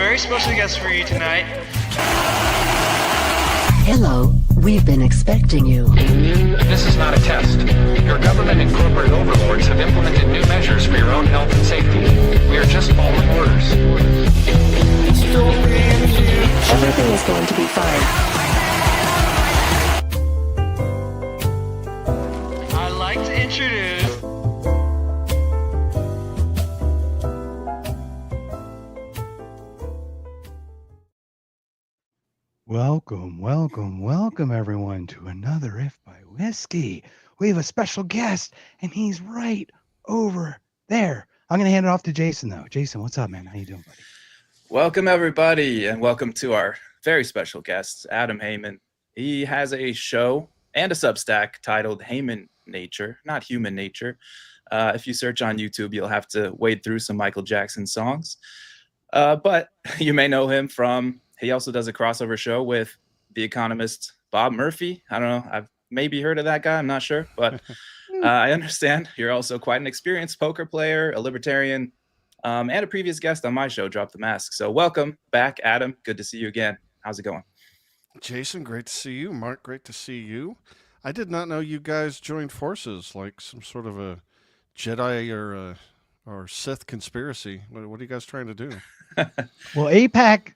very special guest for you tonight. Hello, we've been expecting you. This is not a test. Your government and corporate overlords have implemented new measures for your own health and safety. We are just following orders. Everything is going to be fine. I'd like to introduce Welcome everyone to another If by Whiskey. We have a special guest and he's right over there. I'm going to hand it off to Jason though. Jason, what's up, man? How you doing, buddy? Welcome everybody and welcome to our very special guest, Adam Haman. He has a show and a Substack titled Haman Nature, not Human Nature. If you search on YouTube, you'll have to wade through some Michael Jackson songs. But you may know him from, he also does a crossover show with the economist Bob Murphy. I don't know. I've maybe heard of that guy. I'm not sure. But I understand you're also quite an experienced poker player, a libertarian, and a previous guest on my show, Drop the Mask. So welcome back, Adam. Good to see you again. How's it going? Jason, great to see you. Mark, great to see you. I did not know you guys joined forces, like some sort of a Jedi or Sith conspiracy. What are you guys trying to do? Well, APAC,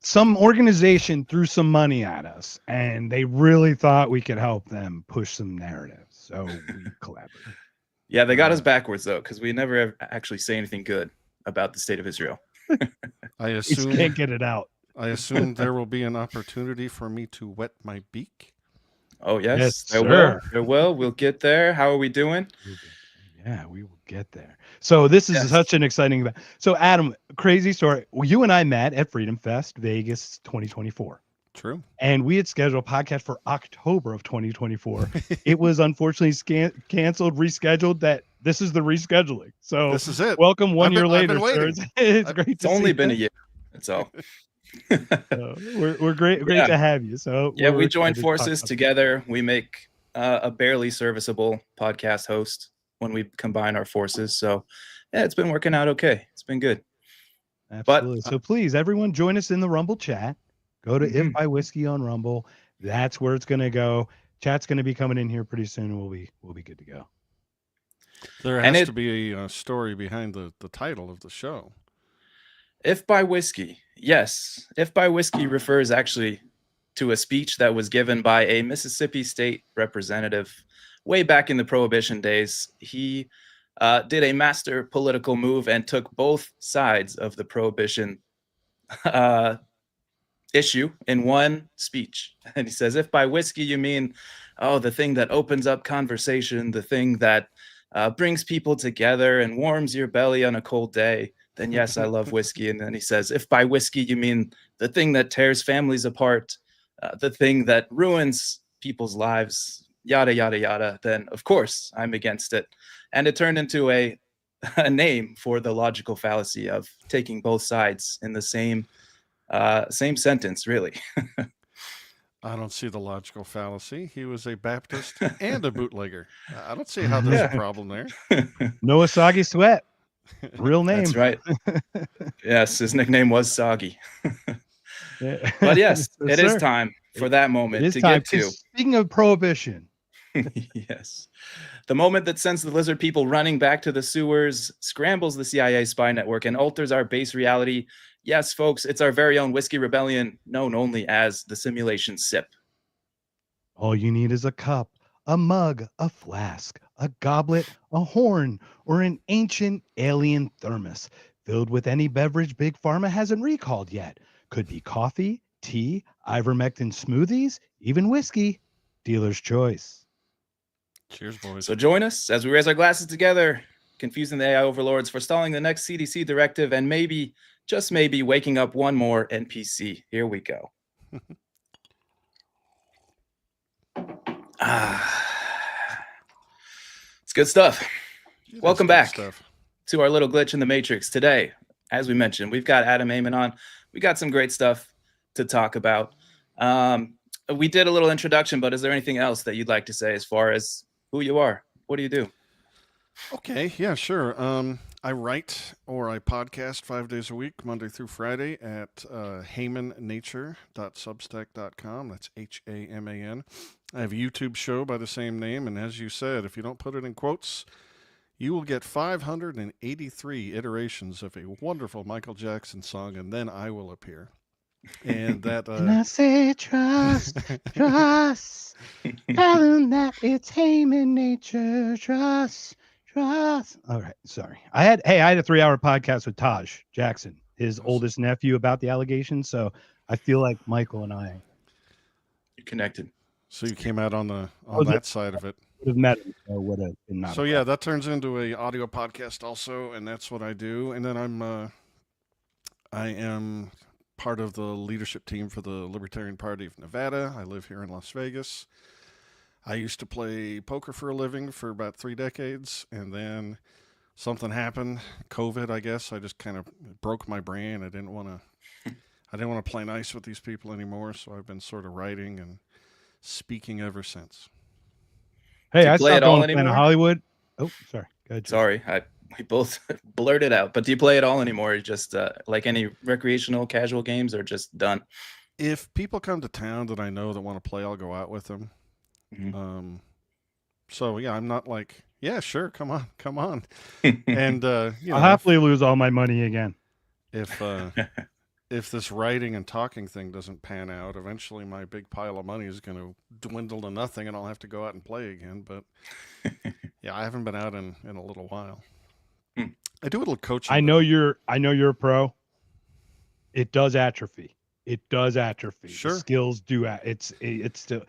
some organization threw some money at us and they really thought we could help them push some narratives. So we collaborated. Yeah, they got us backwards though, because we never actually say anything good about the state of Israel. I We assume can't get it out. I assume there will be an opportunity for me to wet my beak. Oh yes, Yes, there sir. will. There will. We'll get there. How are we doing? Yeah, we will get there. So this is Yes. such an exciting event. So Adam, crazy story. Well, you and I met at Freedom Fest Vegas 2024. True. And we had scheduled a podcast for October of 2024. It was unfortunately canceled, rescheduled. That this is the rescheduling. So This is it. welcome one I've year been- I've later. been waiting. Sir. It's great It's to only see been a you. year. That's all. We're great Yeah. to have you. So Yeah, we're we joined excited to talk forces about together. We make a barely serviceable podcast host when we combine our forces. So yeah, it's been working out okay. It's been good. it. but- Absolutely. So please, everyone, join us in the Rumble chat. Go to If Mhm. by Whiskey on Rumble. That's where it's going to go. Chat's going to be coming in here pretty soon. And we'll be good to go. There And has it- to be a story behind the title of the show. If by Whiskey, yes. If by Whiskey refers actually to a speech that was given by a Mississippi state representative way back in the Prohibition days. He did a master political move and took both sides of the Prohibition issue in one speech. And he says, if by whiskey you mean, oh, the thing that opens up conversation, the thing that brings people together and warms your belly on a cold day, then yes, I love whiskey. And then he says, if by whiskey you mean the thing that tears families apart, the thing that ruins people's lives, yada, yada, yada, then of course I'm against it. And it turned into a name for the logical fallacy of taking both sides in the same sentence, really. I don't see the logical fallacy. He was a Baptist and a bootlegger. I don't see how there's a problem there. Noah Soggy Sweat. Real name. That's right. Yes, his nickname was Soggy. Yeah. But yes, it is sir. time for that moment It is to time. get to. Speaking of prohibition, Yes. The moment that sends the lizard people running back to the sewers, scrambles the CIA spy network, and alters our base reality. Yes, folks, it's our very own whiskey rebellion, known only as the Simulation Sip. all you need is a cup, a mug, a flask, a goblet, a horn, or an ancient alien thermos filled with any beverage Big Pharma hasn't recalled yet. Could be coffee, tea, ivermectin smoothies, even whiskey. Dealer's choice. Cheers, boys. So join us as we raise our glasses together, confusing the AI overlords, forestalling the next CDC directive, and maybe, just maybe, waking up one more NPC. Here we go. It's good stuff. It is welcome good back. stuff. To our little glitch in the Matrix today. As we mentioned, we've got Adam Haman on. We got some great stuff to talk about. We did a little introduction, but is there anything else that you'd like to say as far as who you are? What do you do? Okay, yeah, sure. I write or I podcast 5 days a week, Monday through Friday at hamannature.substack.com. That's Haman. I have a YouTube show by the same name, and as you said, if you don't put it in quotes, you will get 583 iterations of a wonderful Michael Jackson song, and then I will appear. And that And I say trust, trust. Tell them that it's Haman Nature. Trust. All right, sorry. I had a 3-hour podcast with Taj Jackson, his oldest nephew, about the allegations. So I feel like Michael and I You're connected. So you came out on that side of it. would have met him. So would have been not. So yeah, that turns into a audio podcast also, and that's what I do. And then I am part of the leadership team for the Libertarian Party of Nevada. I live here in Las Vegas. I used to play poker for a living for about 3 decades, and then something happened, COVID, I guess. I just kind of broke my brain. I didn't want to play nice with these people anymore, so I've been sort of writing and speaking ever since. Hey, Do you I play stopped it all going to anymore? Hollywood. Oh, sorry. Go ahead. Jim. Sorry, we both blurted out. But do you play it all anymore? Or just like any recreational, casual games, or just done? If people come to town that I know that want to play, I'll go out with them. Mm-hmm. So yeah, I'm not like, yeah, sure, come on. And I'll happily lose all my money again. If this writing and talking thing doesn't pan out, eventually my big pile of money is going to dwindle to nothing, and I'll have to go out and play again. But yeah, I haven't been out in a little while. I do a little coaching. I know you're a pro. It does atrophy. Sure. The skills do. It's still.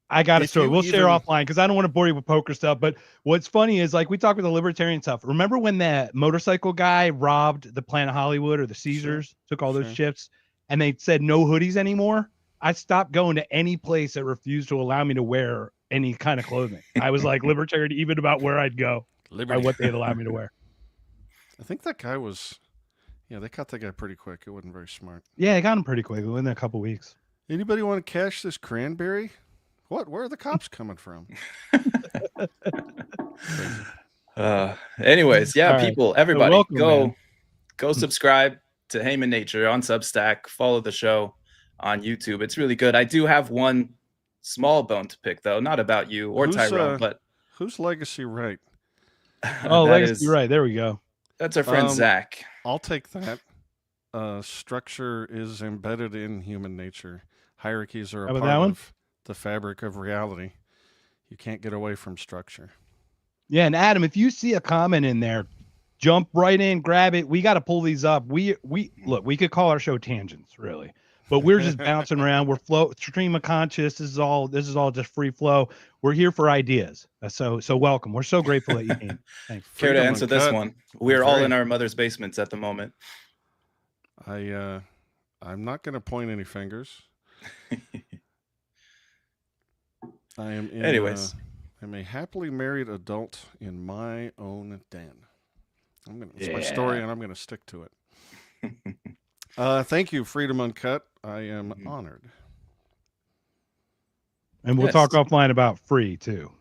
I got a If story. you We'll share even- offline because I don't want to bore you with poker stuff. But what's funny is, like, we talk with the libertarian stuff. Remember when that motorcycle guy robbed the Planet Hollywood or the Caesars, took all those Sure. chips, and they said no hoodies anymore? I stopped going to any place that refused to allow me to wear any kind of clothing. I was like libertarian even about where I'd go by what they'd allow me to wear. I think that guy was, they caught that guy pretty quick. It wasn't very smart. Yeah, I got him pretty quick within a couple weeks. Anybody want to cash this cranberry? What? Where are the cops coming from? Anyways, yeah, All right. people, everybody, welcome, go man. subscribe to Haman Nature on Substack. Follow the show on YouTube. It's really good. I do have one small bone to pick, though, not about you or Who's, Tyrone, but Who's legacy right? Oh, that legacy, is- right. There we go. That's our friend Um, Zach. I'll take that. Structure is embedded in human nature. Hierarchies are a How about part that one? of the fabric of reality. You can't get away from structure. Yeah, and Adam, if you see a comment in there, jump right in, grab it. We got to pull these up. We look, we could call our show tangents, really, but we're just bouncing around. We're stream of conscious. This is all just free flow. We're here for ideas. So welcome. We're so grateful that you came. Thanks. Care to Freedom answer this Uncut. one? We're all Very- in our mother's basements at the moment. I'm not going to point any fingers. I am in, Anyways. I'm a happily married adult in my own den. It's my story, and I'm going to stick to it. Thank you, Freedom Uncut. I am honored. And we'll Yes. talk offline about free too.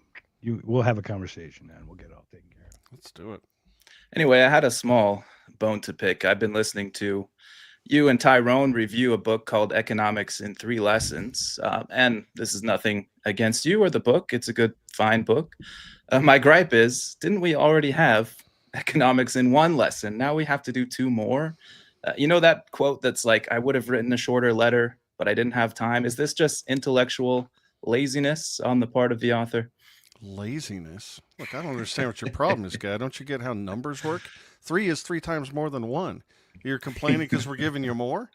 We'll have a conversation and we'll get it all taken care of. Let's do it. Anyway, I had a small bone to pick. I've been listening to you and Tyrone review a book called Economics in 3 Lessons. And this is nothing against you or the book. It's a good, fine book. My gripe is, didn't we already have economics in 1 lesson? Now we have to do 2 more. You know that quote that's like, I would have written a shorter letter, but I didn't have time. Is this just intellectual laziness on the part of the author? Laziness? Look, I don't understand what your problem is, guy. Don't you get how numbers work? 3 is 3 times more than 1. You're complaining because we're giving you more?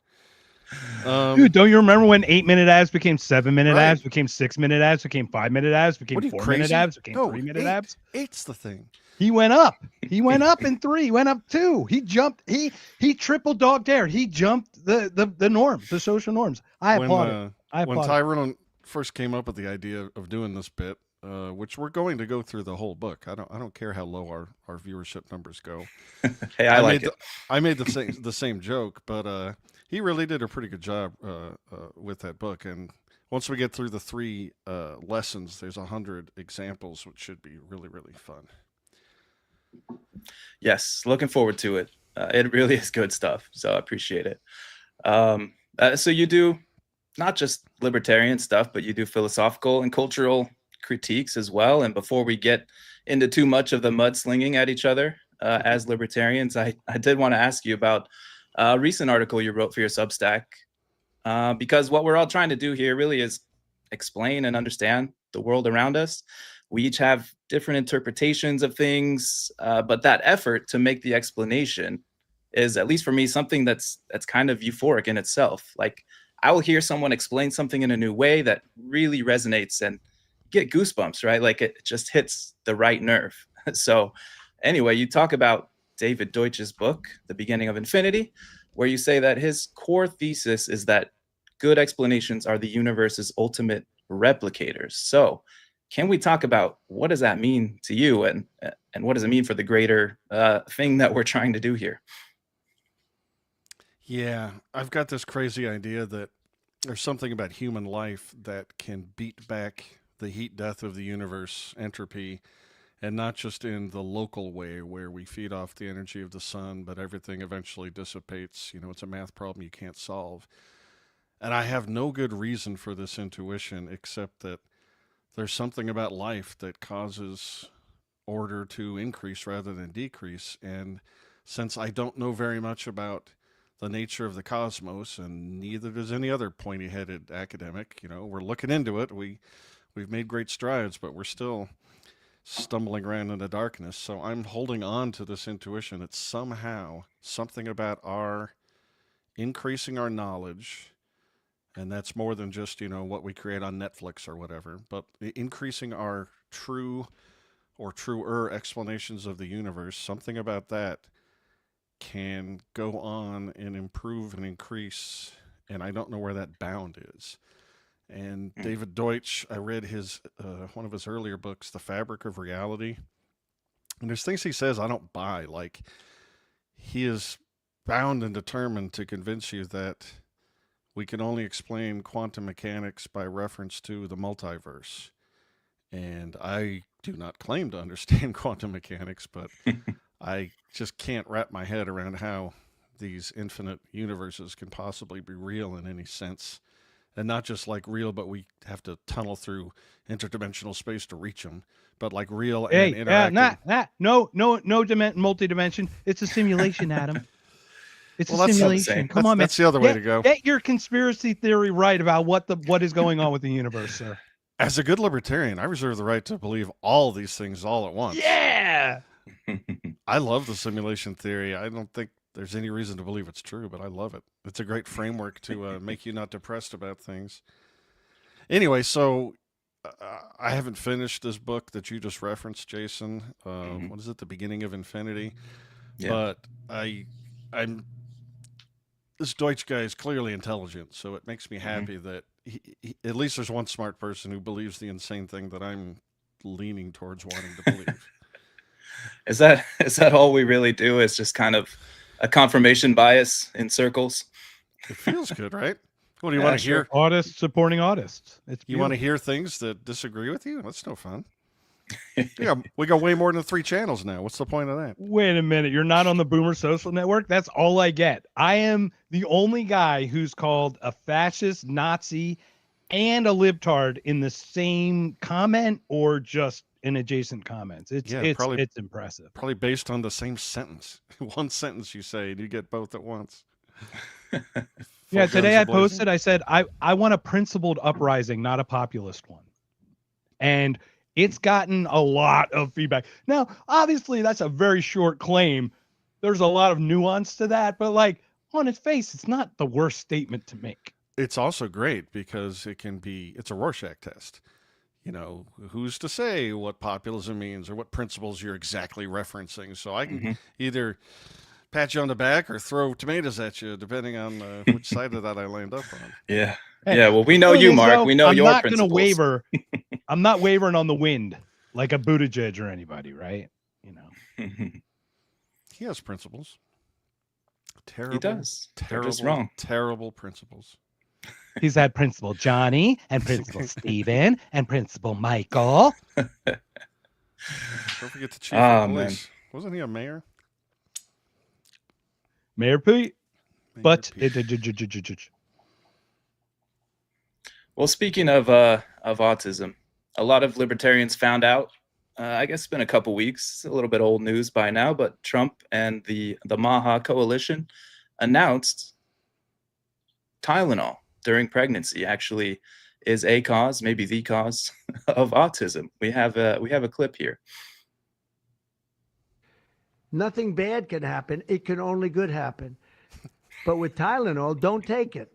Dude, don't you remember when 8-minute ads became 7-minute Right. ads, became 6-minute ads, became 5-minute ads, became What are you, 4-minute crazy? ads, became No, 3-minute 8. ads? 8's the thing. He went up. He went up in 3. He went up 2. He jumped. He triple dog dared. He jumped the norms, the social norms. I applaud it. I When applaud it. Tyrone first came up with the idea of doing this bit, which we're going to go through the whole book. I don't care how low our viewership numbers go. Hey, I like it. I made the same joke, but he really did a pretty good job with that book. And once we get through the 3 lessons, there's 100 examples, which should be really, really fun. Yes, looking forward to it. It really is good stuff, so I appreciate it. So you do not just libertarian stuff, but you do philosophical and cultural critiques as well. And before we get into too much of the mudslinging at each other as libertarians, I did want to ask you about a recent article you wrote for your Substack, because what we're all trying to do here really is explain and understand the world around us. We each have different interpretations of things, but that effort to make the explanation is, at least for me, something that's kind of euphoric in itself. Like, I will hear someone explain something in a new way that really resonates and get goosebumps, right? Like, it just hits the right nerve. So anyway, you talk about David Deutsch's book, The Beginning of Infinity, where you say that his core thesis is that good explanations are the universe's ultimate replicators. So can we talk about what does that mean to you, and what does it mean for the greater thing that we're trying to do here? Yeah, I've got this crazy idea that there's something about human life that can beat back the heat death of the universe, entropy, and not just in the local way where we feed off the energy of the sun, but everything eventually dissipates. You know, it's a math problem you can't solve. And I have no good reason for this intuition except that there's something about life that causes order to increase rather than decrease. And since I don't know very much about the nature of the cosmos, and neither does any other pointy-headed academic, you know, we're looking into it. We've made great strides, but we're still stumbling around in the darkness. So I'm holding on to this intuition that somehow something about our increasing our knowledge, and that's more than just, you know, what we create on Netflix or whatever, but increasing our true or truer explanations of the universe, something about that can go on and improve and increase, and I don't know where that bound is. And David Deutsch, I read his one of his earlier books, The Fabric of Reality, and there's things he says I don't buy. Like, he is bound and determined to convince you that we can only explain quantum mechanics by reference to the multiverse. And I do not claim to understand quantum mechanics, but I just can't wrap my head around how these infinite universes can possibly be real in any sense. And not just like real, but we have to tunnel through interdimensional space to reach them, but like real and interactive. Multi-dimension. It's a simulation, Adam. It's Well, a that's simulation. Come on, man. That's the other way to go. Get your conspiracy theory right about what is going on with the universe, sir. As a good libertarian, I reserve the right to believe all these things all at once. Yeah. I love the simulation theory. I don't think there's any reason to believe it's true, but I love it. It's a great framework to make you not depressed about things. Anyway, so I haven't finished this book that you just referenced, Jason. What is it? The Beginning of Infinity. Yeah. But I'm this Deutsch guy is clearly intelligent, so it makes me happy that he, at least there's one smart person who believes the insane thing that I'm leaning towards wanting to believe. Is that all we really do? Is just kind of a confirmation bias in circles? It feels good, right? What do you Yeah, want to hear? Artists supporting artists. It's You want to hear things that disagree with you? That's no fun. Yeah, we got way more than 3 channels now. What's the point of that? Wait a minute. You're not on the Boomer Social Network? That's all I get. I am the only guy who's called a fascist, Nazi, and a libtard in the same comment or just in adjacent comments. It's impressive. Probably based on the same sentence. One sentence you say, and you get both at once. Yeah, today I posted, I said, I want a principled uprising, not a populist one. And it's gotten a lot of feedback. Now, obviously, that's a very short claim. There's a lot of nuance to that, but like on its face, it's not the worst statement to make. It's also great because it's a Rorschach test. You know, who's to say what populism means or what principles you're exactly referencing? So I can either pat you on the back or throw tomatoes at you, depending on which side of that I land up on. Yeah. Yeah. Well, we know you, Mark. We know your principles. I'm not going to waver. I'm not wavering on the wind like a Buttigieg or anybody, right? You know. He has principles. Terrible. He does. Terrible. They're just wrong. Terrible principles. He's had Principal Johnny and Principal Steven and Principal Michael. Don't forget the chief of police. Wasn't he a mayor? Mayor Pete. Mayor But Pete. Well, speaking of autism, a lot of libertarians found out. I guess it's been a couple weeks, a little bit old news by now, but Trump and the Maha Coalition announced Tylenol during pregnancy actually is a cause, maybe the cause of autism. We have a clip here. Nothing bad can happen. It can only good happen. But with Tylenol, don't take it.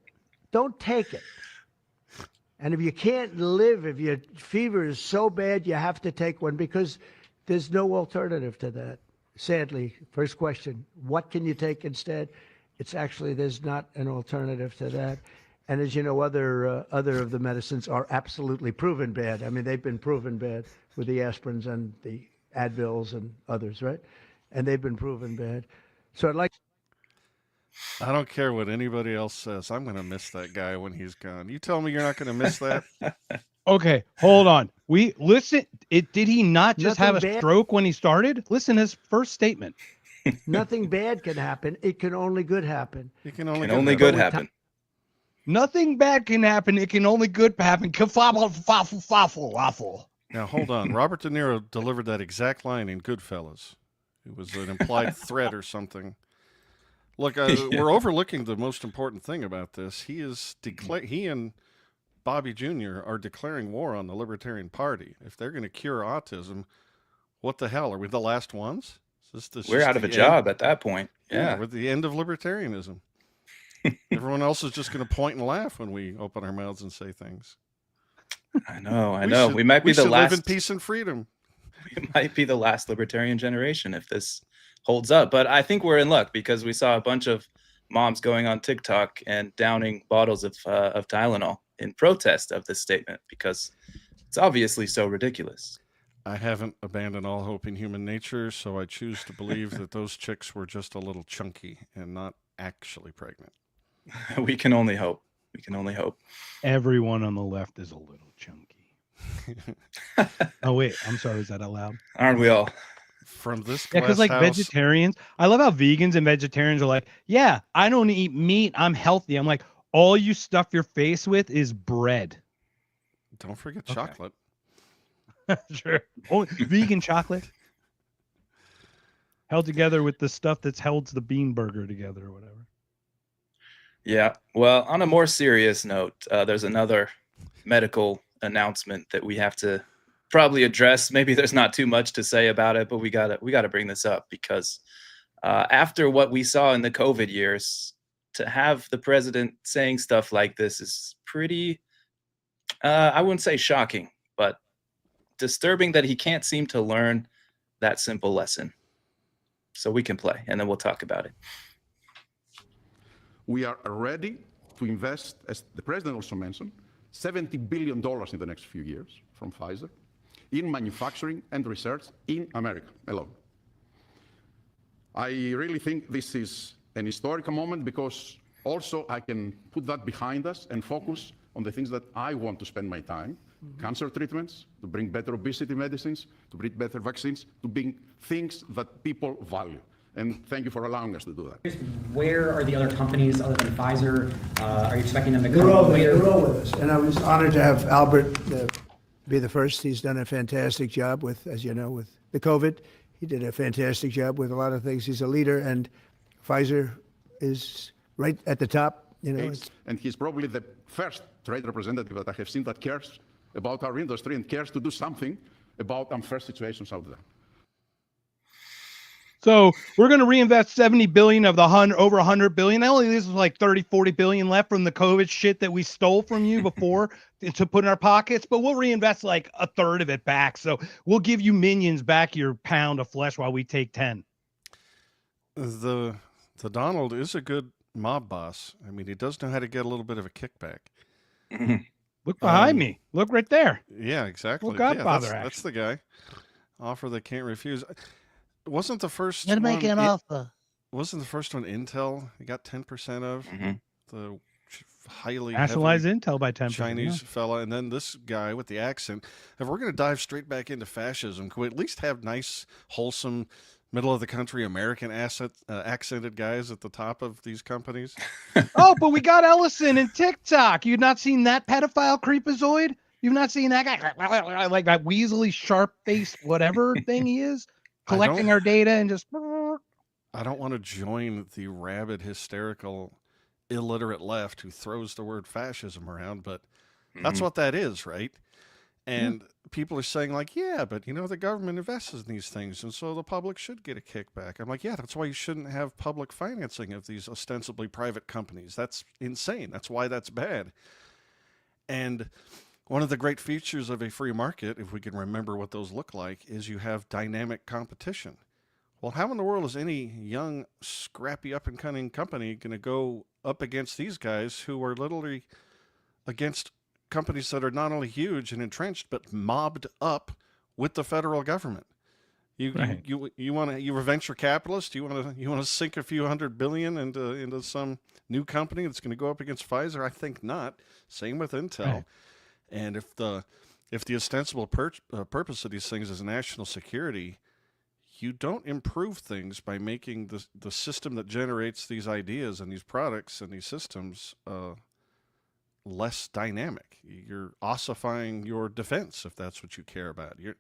Don't take it. And if you can't live, if your fever is so bad, you have to take one because there's no alternative to that. Sadly, first question, what can you take instead? It's actually, there's not an alternative to that. And as you know, other of the medicines are absolutely proven bad. I mean, they've been proven bad with the aspirins and the Advils and others, right? And they've been proven bad. So I'd like. I don't care what anybody else says. I'm going to miss that guy when he's gone. You tell me you're not going to miss that? Okay, hold on. We listen. Did he not just Nothing have a bad. stroke when he started? Listen to his first statement. Nothing bad can happen. It can only good happen. It can only, Can only good with happen. Nothing bad can happen. It can only good happen. Waffle. Now, hold on. Robert De Niro delivered that exact line in Goodfellas. It was an implied threat or something. Look, we're overlooking the most important thing about this. He and Bobby Jr. are declaring war on the Libertarian Party. If they're going to cure autism, what the hell? Are we the last ones? We're out of a job at that point. Yeah. We're at the end of libertarianism. Everyone else is just going to point and laugh when we open our mouths and say things. I know. We might be the the last. last. Live in peace and freedom. We might be the last libertarian generation if this holds up. But I think we're in luck because we saw a bunch of moms going on TikTok and downing bottles of Tylenol in protest of this statement because it's obviously so ridiculous. I haven't abandoned all hope in human nature, so I choose to believe that those chicks were just a little chunky and not actually pregnant. We can only hope. We can only hope. Everyone on the left is a little chunky. Oh wait, I'm sorry. Is that allowed? Aren't we all? From this Yeah, because like house, vegetarians, I love how vegans and vegetarians are like, yeah, I don't eat meat. I'm healthy. I'm like, all you stuff your face with is bread. Don't forget Okay. chocolate. Sure. Oh, vegan chocolate. Held together with the stuff that's held the bean burger together or whatever. Yeah. Well, on a more serious note, there's another medical announcement that we have to probably address. Maybe there's not too much to say about it, but we gotta bring this up because after what we saw in the COVID years, to have the president saying stuff like this is pretty, I wouldn't say shocking, but disturbing that he can't seem to learn that simple lesson. So we can play, and then we'll talk about it. We are ready to invest, as the president also mentioned, $70 billion in the next few years from Pfizer in manufacturing and research in America alone. I really think this is an historical moment because also I can put that behind us and focus on the things that I want to spend my time. Cancer treatments, to bring better obesity medicines, to bring better vaccines, to bring things that people value. And thank you for allowing us to do that. Where are the other companies other than Pfizer? Are you expecting them to come They're all later? with us. And I was honored to have Albert be the first. He's done a fantastic job with, as you know, with the COVID. He did a fantastic job with a lot of things. He's a leader, and Pfizer is right at the top. You know, And he's probably the first trade representative that I have seen that cares about our industry and cares to do something about unfair situations out there. So we're going to reinvest 70 billion of the over 100 billion. Only this was like 30, 40 billion left from the COVID shit that we stole from you before to put in our pockets, but we'll reinvest like a third of it back. So we'll give you minions back your pound of flesh while we take 10. The Donald is a good mob boss. I mean, he does know how to get a little bit of a kickback. Look behind me. Look right there. Yeah, exactly. Well, Godfather that's the guy. Offer they can't refuse. Wasn't the first Gonna make one an offer. Wasn't the first one Intel? He got 10% of the highly Nationalized heavily intel by 10%. Chinese yeah. fella, and then this guy with the accent. If we're going to dive straight back into fascism, can we at least have nice, wholesome, middle of the country American accented guys at the top of these companies? Oh, but we got Ellison and TikTok. You've not seen that pedophile creepazoid? You've not seen that guy, like that weaselly, sharp-faced whatever thing he is, collecting our data and just... I don't want to join the rabid, hysterical, illiterate left who throws the word fascism around, but that's what that is, right? And people are saying, like, yeah, but, the government invests in these things, and so the public should get a kickback. I'm like, yeah, that's why you shouldn't have public financing of these ostensibly private companies. That's insane. That's why that's bad. And one of the great features of a free market, if we can remember what those look like, is you have dynamic competition. Well, how in the world is any young, scrappy, up-and-coming company going to go up against these guys who are literally against companies that are not only huge and entrenched, but mobbed up with the federal government? You're a venture capitalist. You want to sink a few $100 billion into some new company that's going to go up against Pfizer? I think not. Same with Intel. Right. And if the ostensible purpose of these things is national security, you don't improve things by making the system that generates these ideas and these products and these systems less dynamic. You're ossifying your defense if that's what you care about. You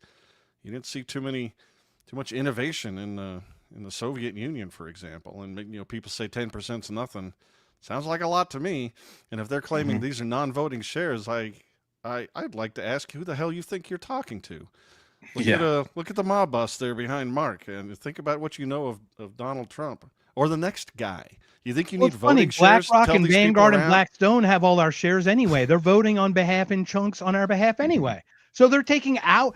didn't see too much innovation in the Soviet Union, for example. And people say 10% is nothing. Sounds like a lot to me. And if they're claiming these are non-voting shares, I'd like to ask who the hell you think you're talking to. Look at the mob bus there behind Mark, and think about what you know of Donald Trump or the next guy. You think you need voting shares? BlackRock and Vanguard and Blackstone have all our shares anyway. They're voting on behalf in chunks on our behalf anyway. So they're taking out,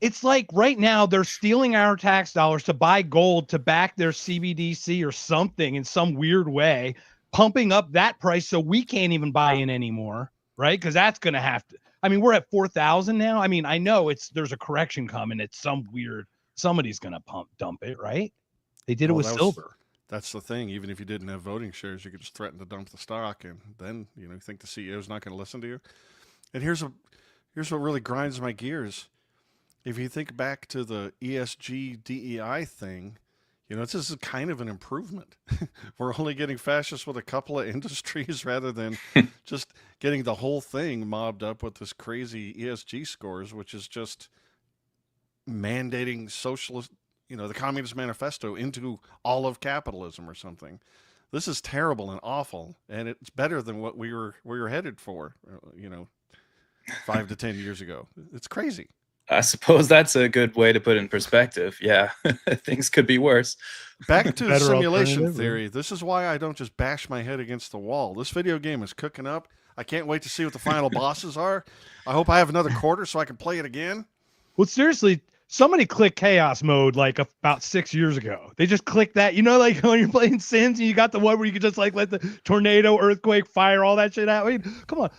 it's like right now they're stealing our tax dollars to buy gold to back their CBDC or something in some weird way, pumping up that price so we can't even buy in anymore, right? Because that's going to have to. We're at 4,000 now. I know there's a correction coming. It's somebody's going to dump it, right? They did it with silver. That's the thing. Even if you didn't have voting shares, you could just threaten to dump the stock, and then you think the CEO is not going to listen to you. And here's what really grinds my gears. If you think back to the ESG DEI thing, this is kind of an improvement. We're only getting fascists with a couple of industries rather than just getting the whole thing mobbed up with this crazy ESG scores, which is just mandating socialist, the Communist Manifesto into all of capitalism or something. This is terrible and awful, and it's better than what we were headed for, 5 to 10 years ago. It's crazy. I suppose that's a good way to put it in perspective. Yeah, things could be worse. Back to the simulation theory. This is why I don't just bash my head against the wall. This video game is cooking up. I can't wait to see what the final bosses are. I hope I have another quarter so I can play it again. Well, seriously, somebody clicked chaos mode about 6 years ago. They just clicked that, like when you're playing Sims and you got the one where you could just let the tornado, earthquake, fire, all that shit out. Come on.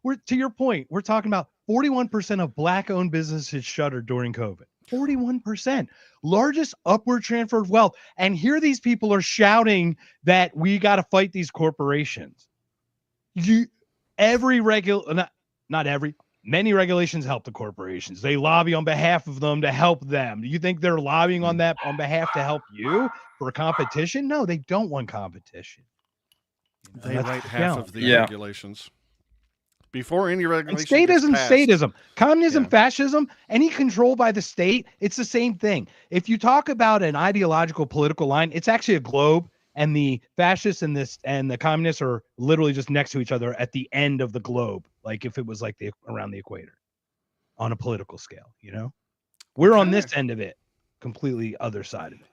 We're to your point. We're talking about 41% of Black-owned businesses shuttered during COVID. 41%. Largest upward transfer of wealth. And here these people are shouting that we got to fight these corporations. Many regulations help the corporations. They lobby on behalf of them to help them. Do you think they're lobbying on behalf to help you for competition? No, they don't want competition. They write half of the regulations. Before any regulation. Statism. Communism, fascism, any control by the state, it's the same thing. If you talk about an ideological political line, it's actually a globe, and the fascists and the communists are literally just next to each other at the end of the globe, like if it was around the equator on a political scale, We're on this end of it, completely other side of it.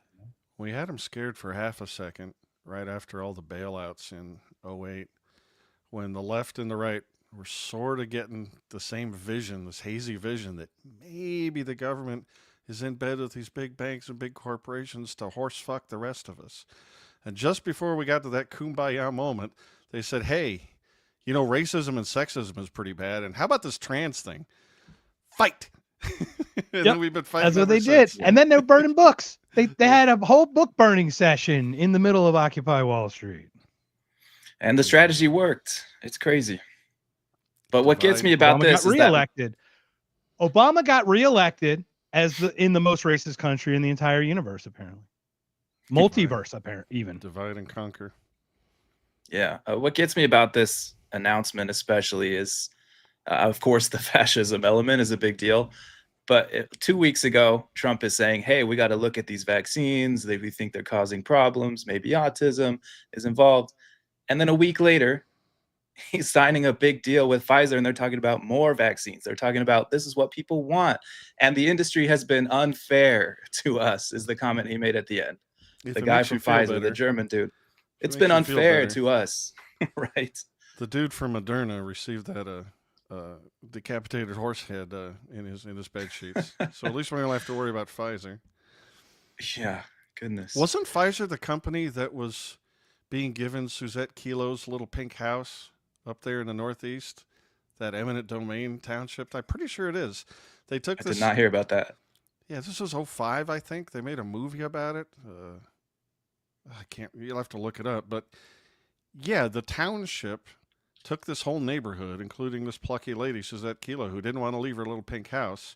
We had them scared for half a second right after all the bailouts in 2008, when the left and the right were sort of getting the same vision, this hazy vision that maybe the government is in bed with these big banks and big corporations to horse fuck the rest of us. And just before we got to that kumbaya moment, they said, hey, racism and sexism is pretty bad. And how about this trans thing? Fight. And then we've been fighting. That's what they did. And then they're burning books. They had a whole book burning session in the middle of Occupy Wall Street. And the strategy worked. It's crazy. But what gets me about Obama this got is that reelected. Obama got reelected as in the most racist country in the entire universe, apparently. Multiverse, apparently, even. Divide and conquer. Yeah. What gets me about this announcement especially is, of course, the fascism element is a big deal. But 2 weeks ago, Trump is saying, hey, we got to look at these vaccines. We think they're causing problems. Maybe autism is involved. And then a week later, he's signing a big deal with Pfizer, and they're talking about more vaccines. They're talking about this is what people want. And the industry has been unfair to us, is the comment he made at the end. The guy from Pfizer, the German dude. It's been unfair to us, right? The dude from Moderna received that decapitated horse head in his bed sheets. So at least we don't have to worry about Pfizer. Yeah, goodness. Wasn't Pfizer the company that was being given Suzette Kilo's little pink house up there in the Northeast, that eminent domain township? I'm pretty sure it is. They took I did not hear about that. Yeah, this was 2005, I think. They made a movie about it. You'll have to look it up. But yeah, the township took this whole neighborhood, including this plucky lady, Suzette Kilo, who didn't want to leave her little pink house,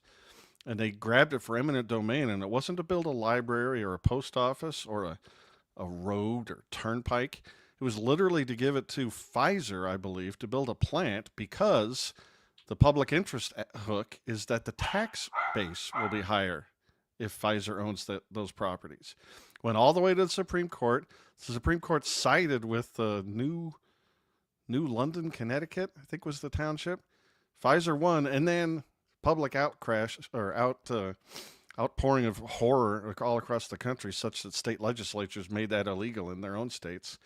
and they grabbed it for eminent domain. And it wasn't to build a library or a post office or a road or turnpike. It was literally to give it to Pfizer, I believe, to build a plant, because the public interest hook is that the tax base will be higher if Pfizer owns those properties. Went all the way to the Supreme Court. The Supreme Court sided with New London, Connecticut, I think was the township. Pfizer won, and then public outpouring of horror all across the country, such that state legislatures made that illegal in their own states.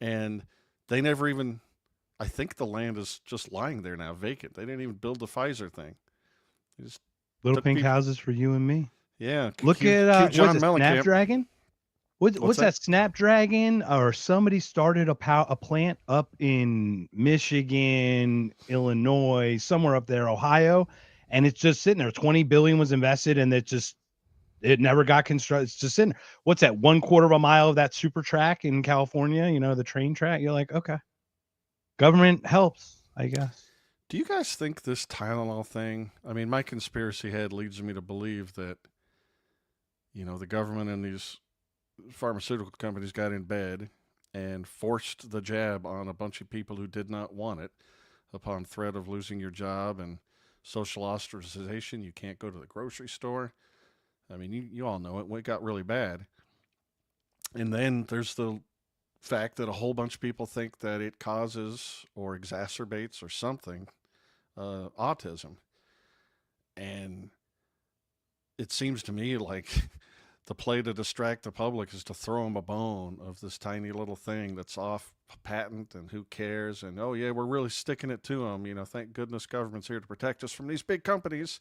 And they never even, I think the land is just lying there now, vacant. They didn't even build the Pfizer thing. Little pink houses for you and me. Yeah. Look at John what's it, Snapdragon? What's that, Snapdragon? Or somebody started a plant up in Michigan, Illinois, somewhere up there, Ohio, and it's just sitting there. 20 billion was invested, and it never got constructed. It's just sitting there. What's that, 1/4 of a mile of that super track in California? You know, the train track. You're like, okay, government helps, I guess. Do you guys think this Tylenol thing? I mean, my conspiracy head leads me to believe that, the government and these pharmaceutical companies got in bed and forced the jab on a bunch of people who did not want it, upon threat of losing your job and social ostracization. You can't go to the grocery store. I mean, you all know it. It got really bad. And then there's the fact that a whole bunch of people think that it causes or exacerbates or something autism. And it seems to me like the play to distract the public is to throw them a bone of this tiny little thing that's off patent, and who cares? And, oh yeah, we're really sticking it to them. Thank goodness government's here to protect us from these big companies.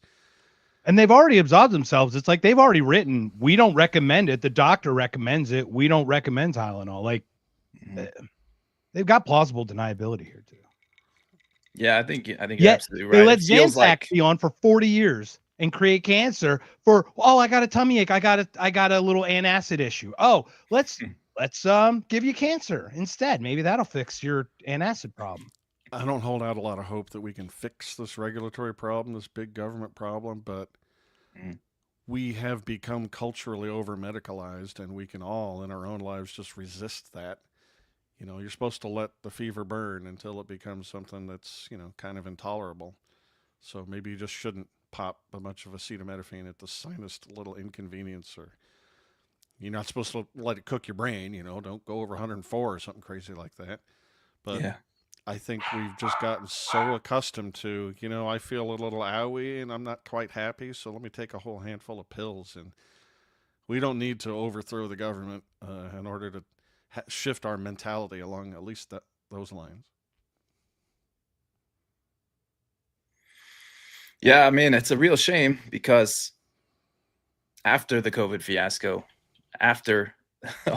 And they've already absolved themselves. It's like they've already written, we don't recommend it. The doctor recommends it. We don't recommend Tylenol. Like, they've got plausible deniability here too. Yeah, I think you're absolutely right. They let Zantac be on for 40 years and create cancer for, I got a tummy ache. I got a little antacid issue. Oh, let's give you cancer instead. Maybe that'll fix your antacid problem. I don't hold out a lot of hope that we can fix this regulatory problem, this big government problem, but we have become culturally over-medicalized, and we can all in our own lives just resist that. You're supposed to let the fever burn until it becomes something that's, kind of intolerable. So maybe you just shouldn't pop a bunch of acetaminophen at the slightest little inconvenience, or you're not supposed to let it cook your brain, don't go over 104 or something crazy like that. But yeah. I think we've just gotten so accustomed to, I feel a little owie and I'm not quite happy, so let me take a whole handful of pills. And we don't need to overthrow the government in order to shift our mentality along at least those lines. Yeah, I mean, it's a real shame, because after the COVID fiasco, after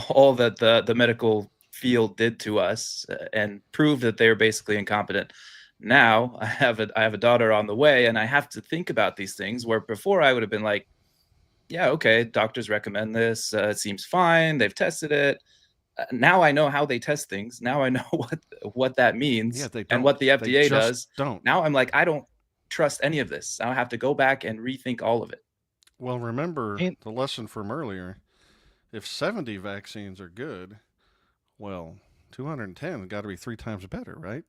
all that the medical field did to us and proved that they were basically incompetent, now I have a daughter on the way, and I have to think about these things, where before I would have been like, yeah, okay, doctors recommend this, it seems fine, they've tested it, now I know how they test things. Now I know what that means Yeah, they and don't. what the They FDA just does. don't. Now I'm like, I don't trust any of this. I have to go back and rethink all of it. Well, remember And- the lesson from earlier. If 70 vaccines are good, well, 210 got to be 3 times better, right?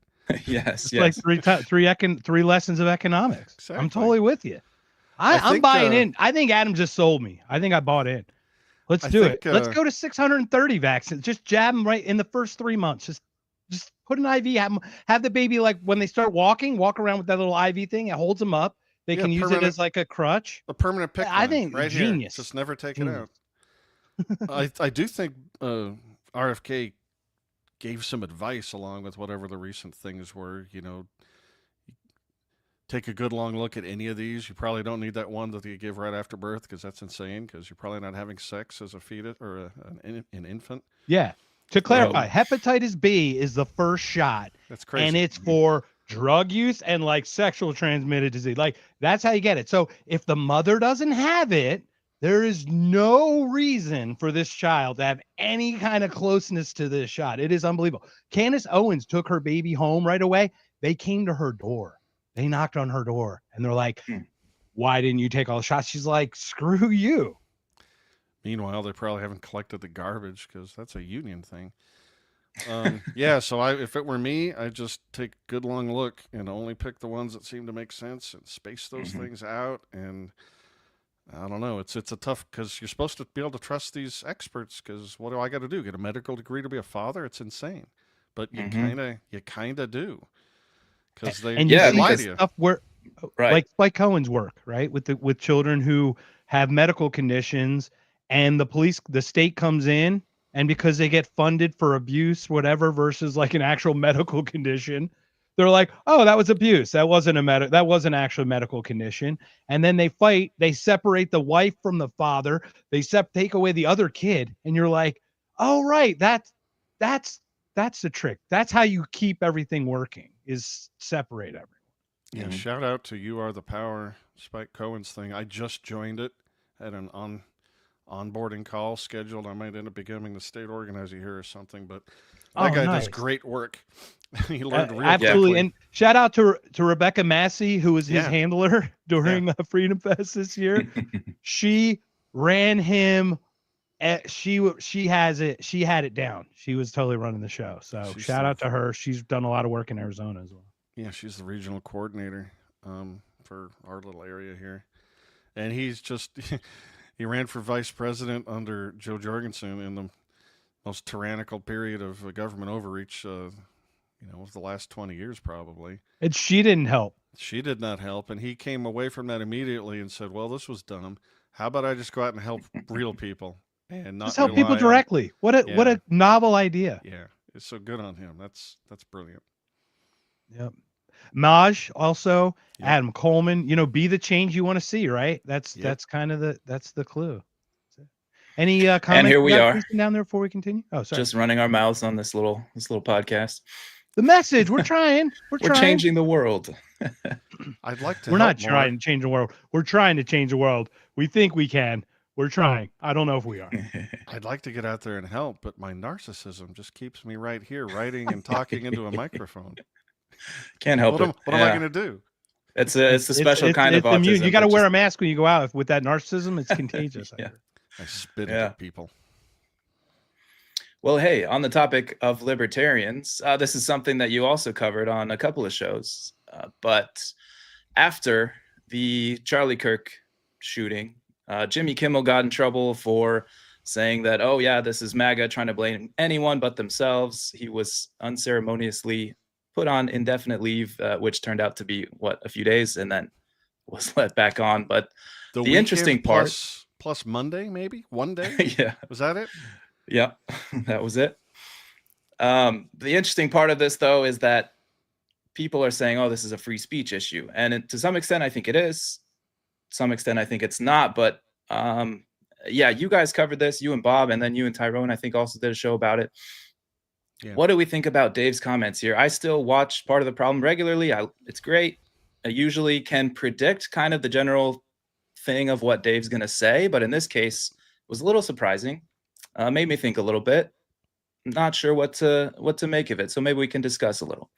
Yes, It's yes. like three lessons of economics. I'm Exactly. totally with you. I I'm think, buying in. I think Adam just sold me. I think I bought in. Let's I do think, it. Let's go to 630 vaccines. Just jab them right in the first 3 months. Just put an IV. Have the baby, like when they start walking, walk around with that little IV thing. It holds them up. They Yeah, can use it permanent- as like a crutch. A permanent pick. I line think right genius. Here. Just never take Genius. it out. I do think RFK gave some advice along with whatever the recent things were. You know, take a good long look at any of these. You probably don't need that one that you give right after birth because that's insane. Because you're probably not having sex as a fetus or an infant. Yeah. To clarify, hepatitis B is the first shot. That's crazy. And it's for drug use and like sexual transmitted disease. Like that's how you get it. So if the mother doesn't have it, there is no reason for this child to have any kind of closeness to this shot. It is unbelievable. Candace Owens took her baby home right away. They came to her door. They knocked on her door and they're like, why didn't you take all the shots? She's like, screw you. Meanwhile, they probably haven't collected the garbage because that's a union thing. Yeah, so if it were me, I'd just take a good long look and only pick the ones that seem to make sense and space those things out. And I don't know, it's a tough, because you're supposed to be able to trust these experts. Because what do I got to do? Get a medical degree to be a father? It's insane, but you kind of do, because they lie to you. Stuff where, like Cohen's work, right, with children who have medical conditions, and the state comes in, and because they get funded for abuse, whatever, versus like an actual medical condition, they're like, oh, that was abuse. That wasn't actually a medical condition. And then they fight. They separate the wife from the father. They take away the other kid, and you're like, oh, right, that's the trick. That's how you keep everything working, is separate everyone. Yeah, shout out to You Are the Power, Spike Cohen's thing. I just joined it at an onboarding call scheduled. I might end up becoming the state organizer here or something, but that guy does great work. He learned real absolutely quickly. And shout out to Rebecca Massey, who was his handler during Freedom Fest this year. She ran him. She had it down. She was totally running the show. So shout out to her. She's done a lot of work in Arizona as well. Yeah, she's the regional coordinator for our little area here. And he's just, he ran for vice president under Joe Jorgensen in the most tyrannical period of government overreach, of the last 20 years probably. And she didn't help. She did not help. And he came away from that immediately and said, well, this was dumb. How about I just go out and help real people and not just help people directly? What a novel idea. Yeah, it's so good on him. That's brilliant. Yep. Maj also, Adam Coleman, be the change you want to see, right? That's kind of the clue. Any comments? And here we are down there before we continue. Oh, sorry. Just running our mouths on this little podcast. The message, we're trying. We're changing the world. I'd like to. We're not trying to change the world. We're trying to change the world. We think we can. We're trying. I don't know if we are. I'd like to get out there and help, but my narcissism just keeps me right here, writing and talking into a microphone. Can't help it. What am I going to do? It's a special kind of autism. You got to wear a mask when you go out. With that narcissism, it's contagious. I spit at people. Well, hey, on the topic of libertarians, this is something that you also covered on a couple of shows. But after the Charlie Kirk shooting, Jimmy Kimmel got in trouble for saying that, oh, yeah, this is MAGA trying to blame anyone but themselves. He was unceremoniously put on indefinite leave, which turned out to be, a few days, and then was let back on. But the interesting part... Plus Monday, maybe? One day? Yeah. Was that it? Yeah, that was it. The interesting part of this, though, is that people are saying, oh, this is a free speech issue. And to some extent, I think it is. To some extent, I think it's not. But you guys covered this, you and Bob, and then you and Tyrone, I think, also did a show about it. Yeah. What do we think about Dave's comments here? I still watch Part of the Problem regularly. It's great. I usually can predict kind of the general thing of what Dave's going to say, but in this case, it was a little surprising. Made me think a little bit. not sure what to make of it. So maybe we can discuss a little.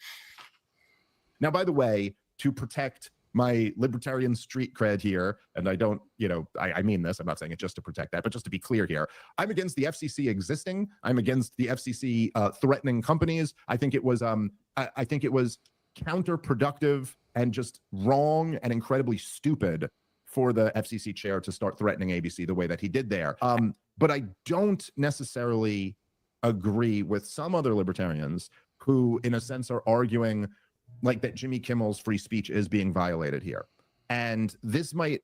Now, by the way, to protect my libertarian street cred here, and I don't, I mean this, I'm not saying it just to protect that, but just to be clear here, I'm against the FCC existing. I'm against the FCC threatening companies. I think it was counterproductive and just wrong and incredibly stupid for the FCC chair to start threatening ABC the way that he did there. But I don't necessarily agree with some other libertarians who, in a sense, are arguing like that Jimmy Kimmel's free speech is being violated here. And this might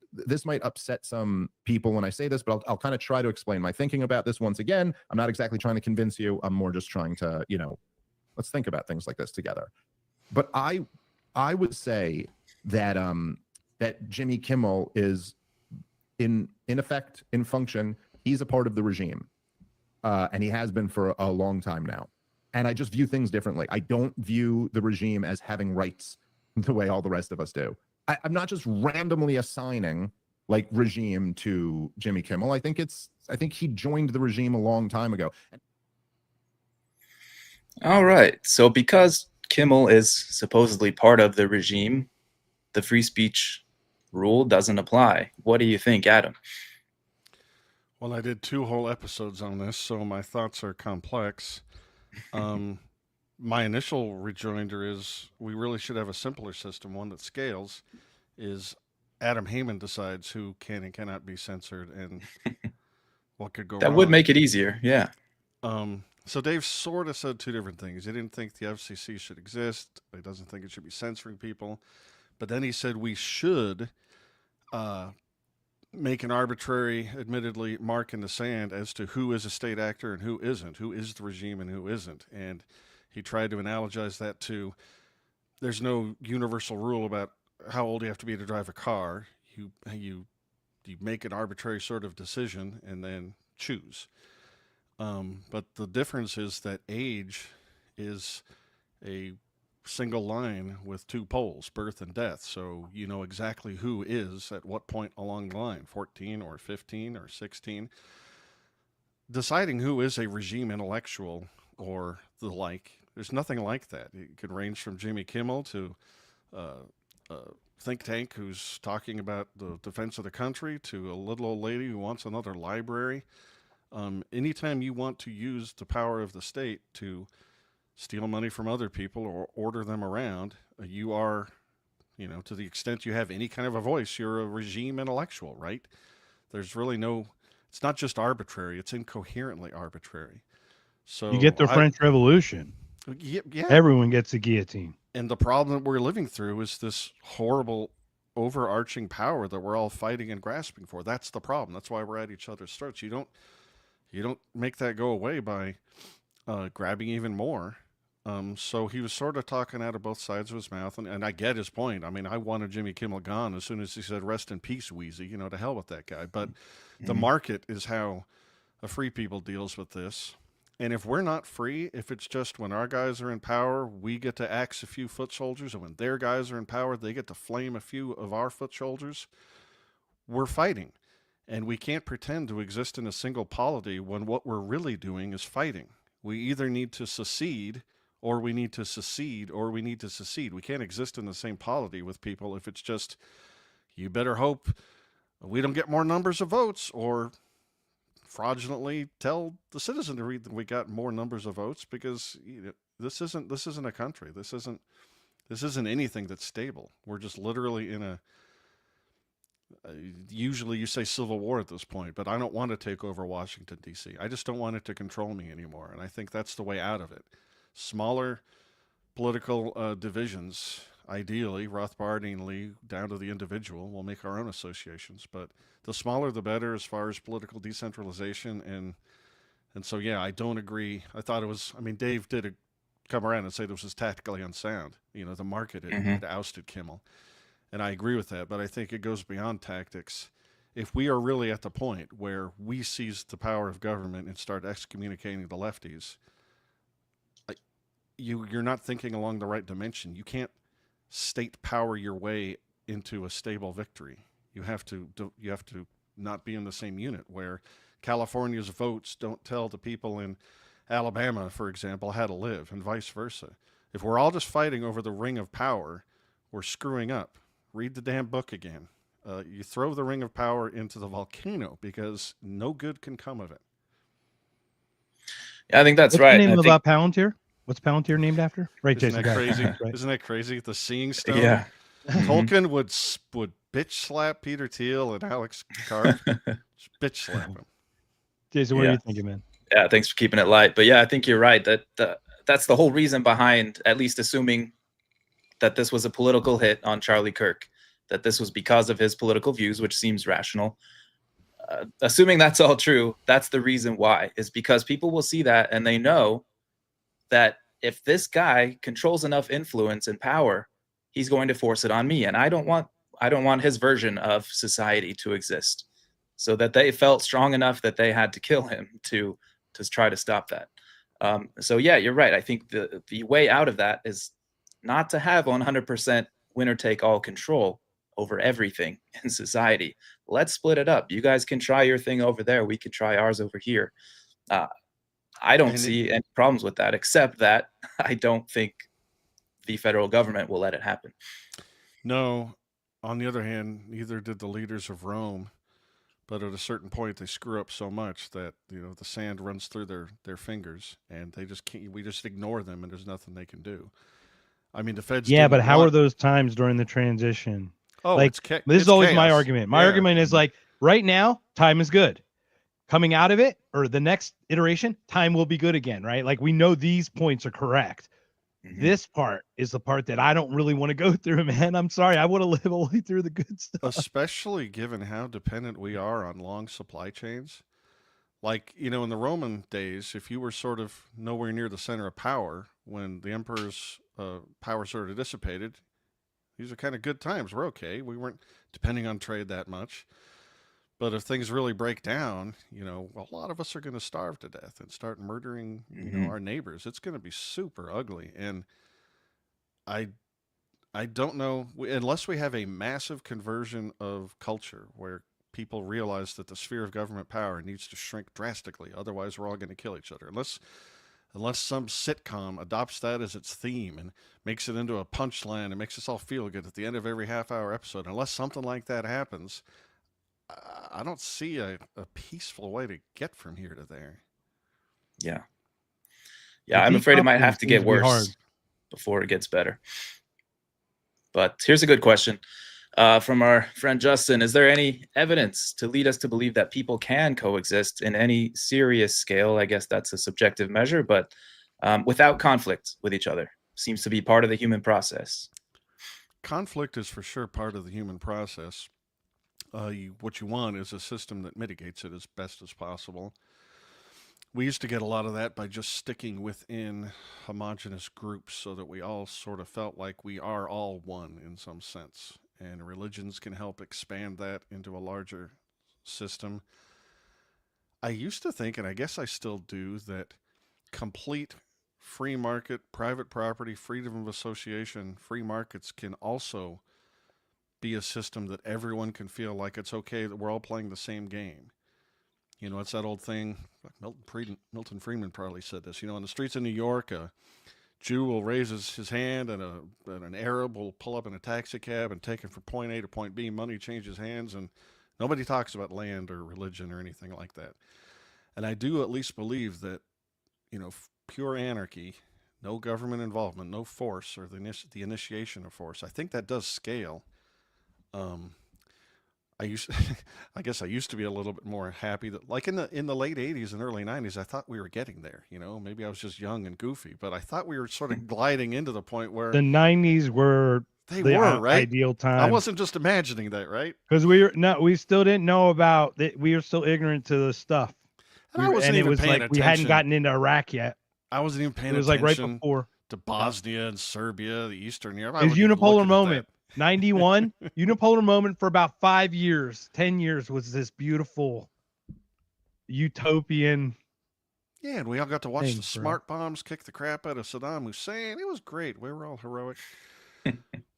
upset some people when I say this, but I'll kind of try to explain my thinking about this once again. I'm not exactly trying to convince you. I'm more just trying to, let's think about things like this together. But I would say that that Jimmy Kimmel is in effect, in function, he's a part of the regime. And he has been for a long time now. And I just view things differently. I don't view the regime as having rights the way all the rest of us do. I'm not just randomly assigning like regime to Jimmy Kimmel. I think he joined the regime a long time ago. All right. So because Kimmel is supposedly part of the regime, the free speech rule doesn't apply. What do you think, Adam? Well, I did 2 whole episodes on this, so my thoughts are complex. My initial rejoinder is we really should have a simpler system, one that scales, is Adam Haman decides who can and cannot be censored and what could go wrong. That would make it easier, yeah. So Dave sort of said 2 different things. He didn't think the FCC should exist. He doesn't think it should be censoring people. But then he said we should make an arbitrary, admittedly, mark in the sand as to who is a state actor and who isn't, who is the regime and who isn't. And he tried to analogize that to there's no universal rule about how old you have to be to drive a car. You make an arbitrary sort of decision and then choose. But the difference is that age is a single line with 2 poles, birth and death. So you know exactly who is at what point along the line, 14 or 15 or 16. Deciding who is a regime intellectual or the like, there's nothing like that. It could range from Jimmy Kimmel to a think tank who's talking about the defense of the country to a little old lady who wants another library. Anytime you want to use the power of the state to steal money from other people or order them around, you are, to the extent you have any kind of a voice, you're a regime intellectual, right? There's really it's not just arbitrary, it's incoherently arbitrary. So you get the French Revolution. Yeah. Everyone gets a guillotine. And the problem that we're living through is this horrible overarching power that we're all fighting and grasping for. That's the problem. That's why we're at each other's throats. You don't make that go away by grabbing even more. So he was sort of talking out of both sides of his mouth, and I get his point. I mean, I wanted Jimmy Kimmel gone as soon as he said, "Rest in peace, Wheezy." To hell with that guy. But the market is how a free people deals with this. And if we're not free, if it's just when our guys are in power, we get to axe a few foot soldiers, and when their guys are in power, they get to flame a few of our foot soldiers, we're fighting. And we can't pretend to exist in a single polity when what we're really doing is fighting. We either need to secede, or we need to secede, or we need to secede. We can't exist in the same polity with people if it's just, you better hope we don't get more numbers of votes, or fraudulently tell the citizenry that we got more numbers of votes, because this isn't a country. This isn't anything that's stable. We're just literally in a usually you say civil war at this point, but I don't want to take over Washington, D.C. I just don't want it to control me anymore. And I think that's the way out of it. Smaller political divisions, ideally, Rothbardianly, down to the individual. We'll make our own associations, but the smaller the better as far as political decentralization. And so, yeah, I don't agree. I thought it was, Dave did come around and say this was tactically unsound. The market had ousted Kimmel. And I agree with that, but I think it goes beyond tactics. If we are really at the point where we seize the power of government and start excommunicating the lefties, you're not thinking along the right dimension. You can't state power your way into a stable victory. You have to not be in the same unit where California's votes don't tell the people in Alabama, for example, how to live, and vice versa. If we're all just fighting over the ring of power, we're screwing up. Read the damn book again. You throw the ring of power into the volcano because no good can come of it. Yeah, I think that's What's right. the name I of think, Palantir? What's Palantir named after? Right, Isn't Jason. that got it. crazy? Right. Isn't that crazy? The Seeing Stone. yeah. Tolkien would bitch slap Peter Thiel and Alex Karp. Just bitch slap him. Jason, what are Yeah. you thinking, man? Yeah, thanks for keeping it light. But yeah, I think you're right that that's the whole reason behind at least assuming that this was a political hit on Charlie Kirk, that this was because of his political views, which seems rational. Assuming that's all true, that's the reason why, is because people will see that and they know that if this guy controls enough influence and power, he's going to force it on me. And I don't want his version of society to exist. So that they felt strong enough that they had to kill him to try to stop that. So yeah, you're right. I think the way out of that is not to have 100% winner take all control over everything in society. Let's split it up. You guys can try your thing over there. We can try ours over here. I don't see any problems with that, except that I don't think the federal government will let it happen. No. On the other hand, neither did the leaders of Rome. But at a certain point, they screw up so much that the sand runs through their fingers, and they just can't. We just ignore them, and there's nothing they can do. I mean, the feds. Yeah, but didn't how want- are those times during the transition? Oh, like this is always my chaos. argument. My Yeah. argument is like right now, time is good. Coming out of it, or the next iteration, time will be good again, right? Like we know these points are correct. Mhm. This part is the part that I don't really want to go through, man. I'm sorry. I want to live only through the good stuff. Especially given how dependent we are on long supply chains. Like, in the Roman days, if you were sort of nowhere near the center of power when the emperor's power sort of dissipated, these are kind of good times. We're okay. We weren't depending on trade that much. But if things really break down, a lot of us are going to starve to death and start murdering, our neighbors. It's going to be super ugly. And I don't know, unless we have a massive conversion of culture where people realize that the sphere of government power needs to shrink drastically. Otherwise, we're all going to kill each other. Unless some sitcom adopts that as its theme and makes it into a punchline and makes us all feel good at the end of every half-hour episode, unless something like that happens, I don't see a peaceful way to get from here to there. Yeah. Yeah, I'm afraid it might have to get Hard. worse before it gets better. But here's a good question from our friend Justin. Is there any evidence to lead us to believe that people can coexist in any serious scale? I guess that's a subjective measure, but without conflict with each other. Seems to be part of the human process. Conflict is for sure part of the human process. What you want is a system that mitigates it as best as possible. We used to get a lot of that by just sticking within homogenous groups so that we all sort of felt like we are all one in some sense. And religions can help expand that into a larger system. I used to think, and I guess I still do, that complete free market, private property, freedom of association, free markets can also be a system that everyone can feel like it's okay that we're all playing the same game. It's that old thing. Milton Friedman probably said this. On the streets of New York, a Jew will raise his hand, and an Arab will pull up in a taxi cab and take him from point A to point B. Money changes hands, and nobody talks about land or religion or anything like that. And I do at least believe that, pure anarchy, no government involvement, no force or the initiation of force. I think that does scale. I guess I used to be a little bit more happy that, like in the late 80s and early 90s, I thought we were getting there. Maybe I was just young and goofy, but I thought we were sort of gliding into the point where The 90s were they the were right. ideal time. I wasn't just imagining that, right? Because we still didn't know about that. We were still ignorant to the stuff. And I wasn't it even was paying like we hadn't attention. gotten into Iraq yet. I wasn't even paying It was attention. like right before. To Bosnia and Serbia, the Eastern Europe. It was unipolar moment. 91 unipolar moment for about 5 years. 10 years was this beautiful utopian. Yeah, and we all got to watch the Thanks, bro. smart bombs kick the crap out of Saddam Hussein. It was great. We were all heroic.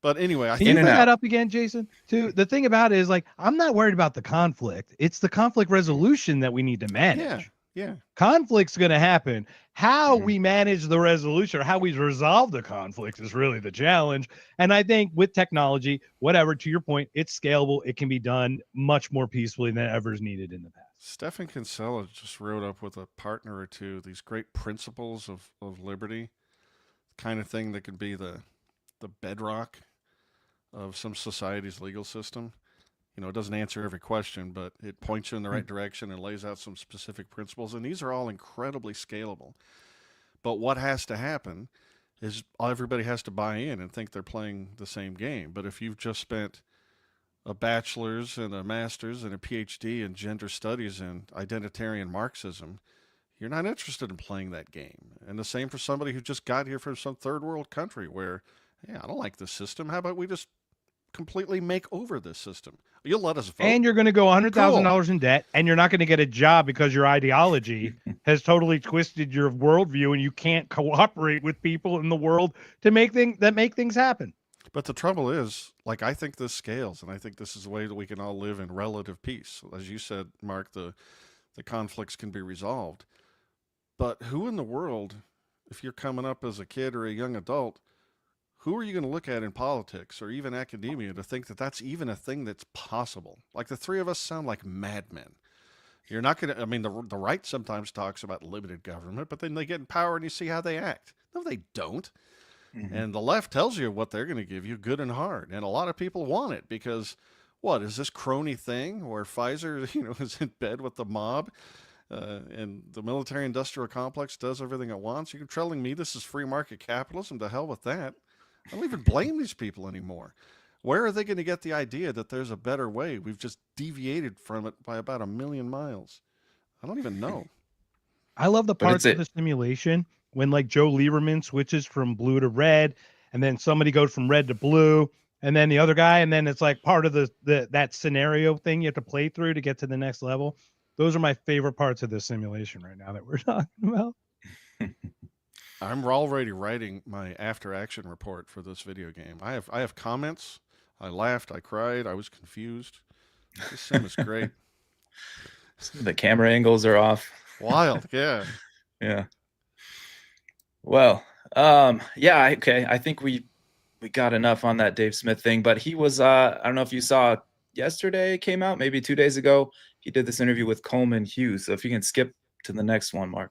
But anyway, I Can you think bring that up again, Jason? Too. The thing about it is, like, I'm not worried about the conflict. It's the conflict resolution that we need to manage. Yeah. Conflict's going to happen. How we manage the resolution or how we resolve the conflict is really the challenge. And I think with technology, whatever, to your point, it's scalable. It can be done much more peacefully than ever is needed in the past. Stefan Kinsella just wrote up with a partner or two these great principles of liberty, kind of thing that could be the bedrock of some society's legal system. You know, it doesn't answer every question, but it points you in the right direction and lays out some specific principles. And these are all incredibly scalable. But what has to happen is everybody has to buy in and think they're playing the same game. But if you've just spent a bachelor's and a master's and a PhD in gender studies and identitarian Marxism, you're not interested in playing that game. And the same for somebody who just got here from some third world country where, yeah, I don't like this system. How about we just completely make over this system? You'll let us vote. And you're going to go $100,000 in debt, and you're not going to get a job because your ideology has totally twisted your worldview, and you can't cooperate with people in the world to make things happen. But the trouble is, like, I think this scales, and I think this is the way that we can all live in relative peace. As you said, Mark, the conflicts can be resolved. But who in the world, if you're coming up as a kid or a young adult, who are you going to look at in politics or even academia to think that that's even a thing that's possible? Like, the three of us sound like madmen. You're not going to, I mean, the right sometimes talks about limited government, but then they get in power and you see how they act. No, they don't. Mm-hmm. And the left tells you what they're going to give you, good and hard. And a lot of people want it because, what, is this crony thing where Pfizer, you know, is in bed with the mob and the military-industrial complex does everything it wants? You're telling me this is free market capitalism? To hell with that. I don't even blame these people anymore. Where are they going to get the idea that there's a better way? We've just deviated from it by about 1 million miles. I don't even know. I love the parts of the simulation when, like, Joe Lieberman switches from blue to red, and then somebody goes from red to blue, and then the other guy, and then it's like part of that scenario thing you have to play through to get to the next level. Those are my favorite parts of this simulation right now that we're talking about. I'm already writing my after action report for this video game. I have comments. I laughed. I cried. I was confused. This sim is great. The camera angles are off. Wild. Yeah. Yeah. Well, yeah. Okay. I think we got enough on that Dave Smith thing, but he was, I don't know if you saw yesterday, it came out maybe 2 days ago. He did this interview with Coleman Hughes. So if you can skip to the next one, Mark.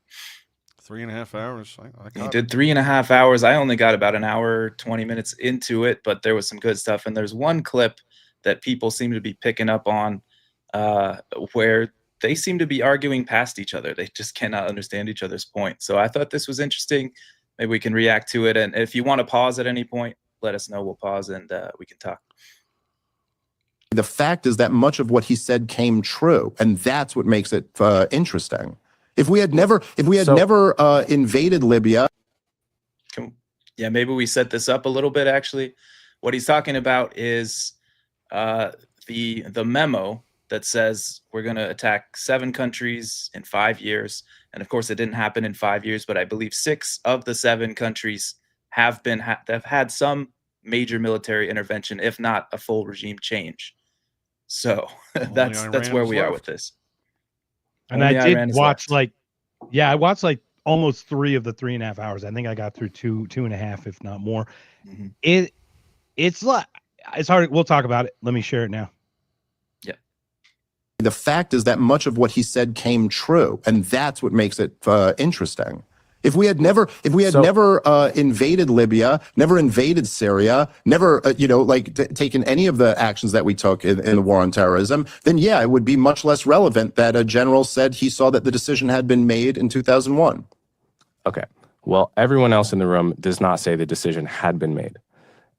3.5 hours. He did 3.5 hours. I only got about an hour, 20 minutes into it, but there was some good stuff. And there's one clip that people seem to be picking up on where they seem to be arguing past each other. They just cannot understand each other's point. So I thought this was interesting. Maybe we can react to it. And if you want to pause at any point, let us know. We'll pause and we can talk. The fact is that much of what he said came true, and that's what makes it interesting. If we had never invaded Libya. Yeah, maybe we set this up a little bit, actually. What he's talking about is the memo that says we're going to attack 7 countries in 5 years. And of course, it didn't happen in 5 years, but I believe 6 of the 7 countries have had some major military intervention, if not a full regime change. So that's where we are with this. And I did watch I watched like almost 3 of the 3.5 hours. I think I got through 2.5, if not more. Mm-hmm. It's hard. We'll talk about it. Let me share it now. Yeah. The fact is that much of what he said came true, and that's what makes it interesting. If we had never invaded Libya, never invaded Syria, never, taken any of the actions that we took in the war on terrorism, then yeah, it would be much less relevant that a general said he saw that the decision had been made in 2001. Okay. Well, everyone else in the room does not say the decision had been made.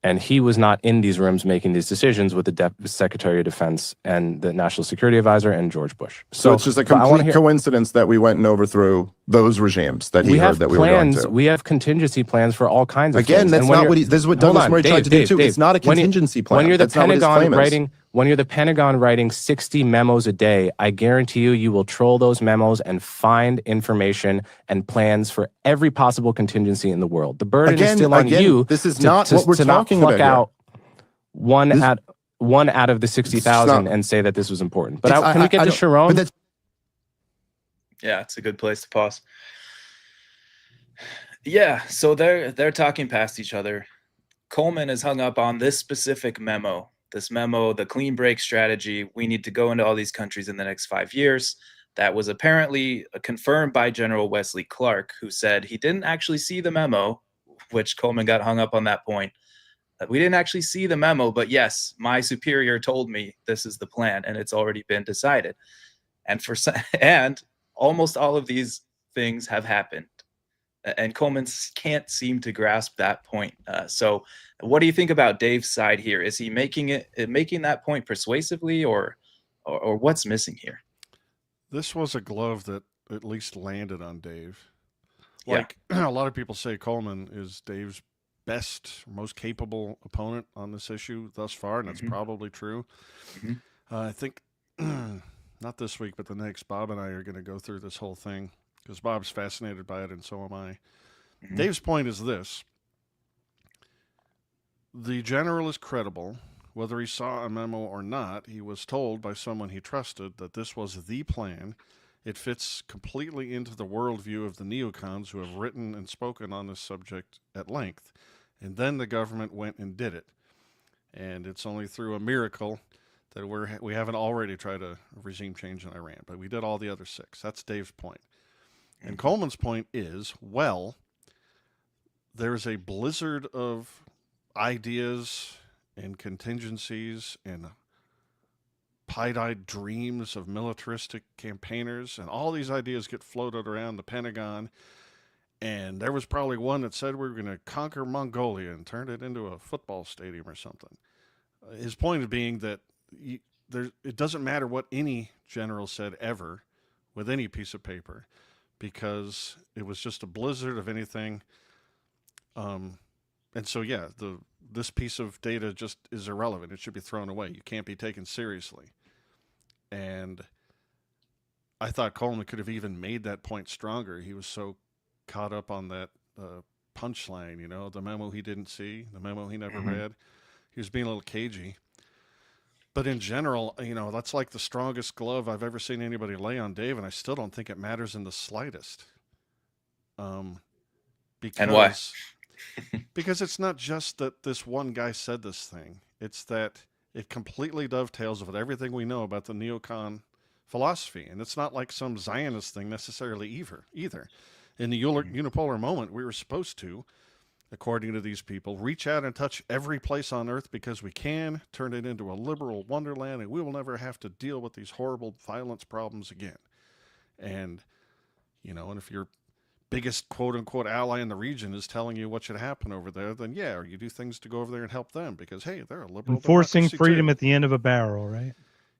And he was not in these rooms making these decisions with the Secretary of Defense and the National Security Advisor and George Bush. So it's just a complete coincidence that we went and overthrew those regimes that he heard that we were going to. We have contingency plans for all kinds of things. Again, that's not what this is what Douglas Murray tried to do too. It's not a contingency plan. When you're the Pentagon writing 60 memos a day, I guarantee you will troll those memos and find information and plans for every possible contingency in the world. The burden is still on you. This is not what we're talking about. Out one out of the 60,000 and say that this was important. But can we get to Sharon? Yeah, it's a good place to pause. Yeah, so they're talking past each other. Coleman is hung up on this specific memo. This memo, the clean break strategy. We need to go into all these countries in the next 5 years. That was apparently confirmed by General Wesley Clark, who said he didn't actually see the memo, which Coleman got hung up on that point. We didn't actually see the memo, but yes, my superior told me this is the plan, and it's already been decided. And almost all of these things have happened, and Coleman can't seem to grasp that point. So, what do you think about Dave's side here? Is he making that point persuasively, or what's missing here? This was a glove that at least landed on Dave. Like a lot of people say, Coleman is Dave's best, most capable opponent on this issue thus far, and that's probably true. I think not this week, but the next, Bob and I are going to go through this whole thing because Bob's fascinated by it, and so am I. Dave's point is this: the general is credible. Whether he saw a memo or not, he was told by someone he trusted that this was the plan. It fits completely into the worldview of the neocons who have written and spoken on this subject at length. And then the government went and did it. And it's only through a miracle that we haven't already tried a regime change in Iran, but we did all the other 6. That's Dave's point. And Coleman's point is, well, there's a blizzard of ideas and contingencies and pied-eyed dreams of militaristic campaigners, and all these ideas get floated around the Pentagon. And there was probably one that said we were going to conquer Mongolia and turn it into a football stadium or something. His point being that it doesn't matter what any general said ever with any piece of paper, because it was just a blizzard of anything. And so, yeah, this piece of data just is irrelevant. It should be thrown away. You can't be taken seriously. And I thought Coleman could have even made that point stronger. He was so caught up on that punchline, the memo he didn't see, the memo he never read. He was being a little cagey. But in general, that's like the strongest glove I've ever seen anybody lay on Dave, and I still don't think it matters in the slightest. Because, and why? Because it's not just that this one guy said this thing. It's that it completely dovetails with everything we know about the neocon philosophy. And it's not like some Zionist thing necessarily either. In the unipolar moment, we were supposed to, according to these people, reach out and touch every place on earth because we can, turn it into a liberal wonderland, and we will never have to deal with these horrible violence problems again. And, and if your biggest quote-unquote ally in the region is telling you what should happen over there, then or you do things to go over there and help them because, hey, they're a liberal enforcing freedom too. at the end of a barrel, right?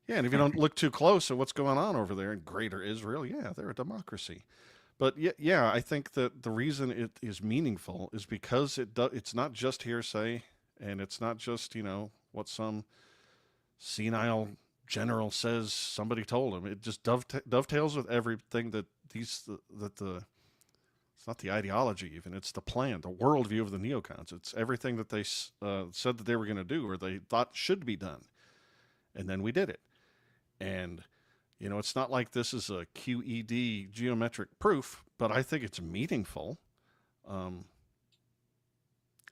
Yeah, and if you don't look too close at what's going on over there in greater Israel, they're a democracy. But I think that the reason it is meaningful is because it's not just hearsay, and it's not just, what some senile general says somebody told him. It just dovetails with everything that it's not the ideology even, it's the plan, the worldview of the neocons. It's everything that they said that they were going to do or they thought should be done. And then we did it. And it's not like this is a QED geometric proof, but I think it's meaningful. And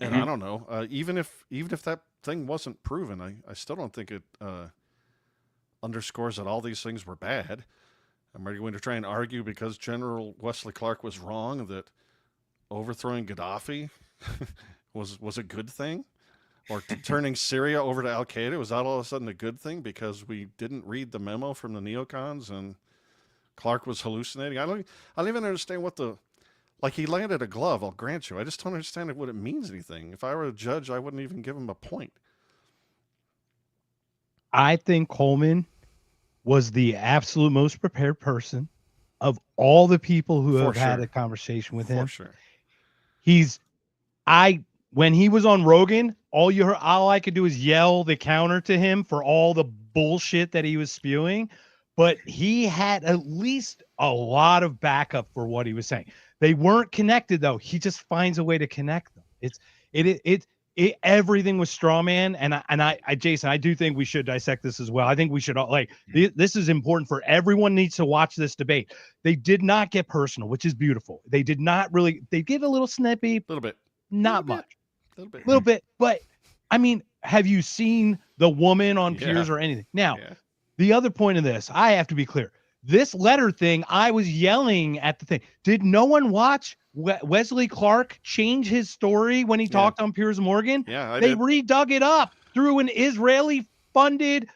I don't know, even if that thing wasn't proven, I still don't think it underscores that all these things were bad. Am I going to try and argue because General Wesley Clark was wrong that overthrowing Gaddafi was a good thing? Or turning Syria over to Al-Qaeda, was that all of a sudden a good thing because we didn't read the memo from the neocons and Clark was hallucinating? I don't even understand he landed a glove, I'll grant you. I just don't understand what it means anything. If I were a judge, I wouldn't even give him a point. I think Coleman was the absolute most prepared person of all the people who have had a conversation with him. For sure. When he was on Rogan, all I could do is yell the counter to him for all the bullshit that he was spewing, but he had at least a lot of backup for what he was saying. They weren't connected though. He just finds a way to connect them. It's everything was straw man. And I, Jason, I do think we should dissect this as well. I think we should this is important for everyone needs to watch this debate. They did not get personal, which is beautiful. They did not really, they give a little snippy, a little bit, not much, a little bit. But I mean, have you seen the woman on Piers or anything? Now, the other point of this, I have to be clear. This letter thing, I was yelling at the thing. Did no one watch Wesley Clark change his story when he talked on Piers Morgan? Yeah, they redug it up through an Israeli-funded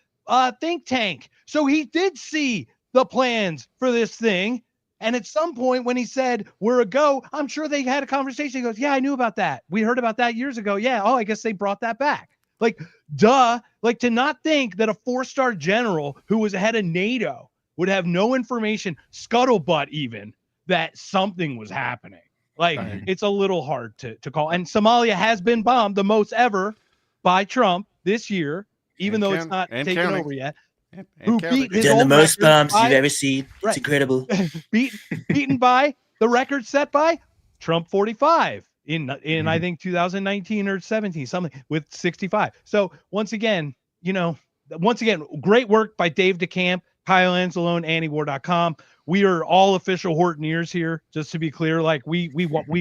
think tank. So he did see the plans for this thing. And at some point when he said, we're a go, I'm sure they had a conversation. He goes, yeah, I knew about that. We heard about that years ago. Yeah. Oh, I guess they brought that back. Like, duh. Like, to not think that a 4-star general who was head of NATO would have no information, scuttlebutt even, that something was happening. Like, it's a little hard to call. And Somalia has been bombed the most ever by Trump this year, even though it's not taken over yet. Who beat his done the own most record bombs you've ever seen. Right. It's incredible. beaten by the record set by Trump 45 in I think 2019 or 17, something with 65. So once again, great work by Dave DeCamp, Kyle Anzalone, AnnieWar.com. We are all official Hortoniers here, just to be clear. Like we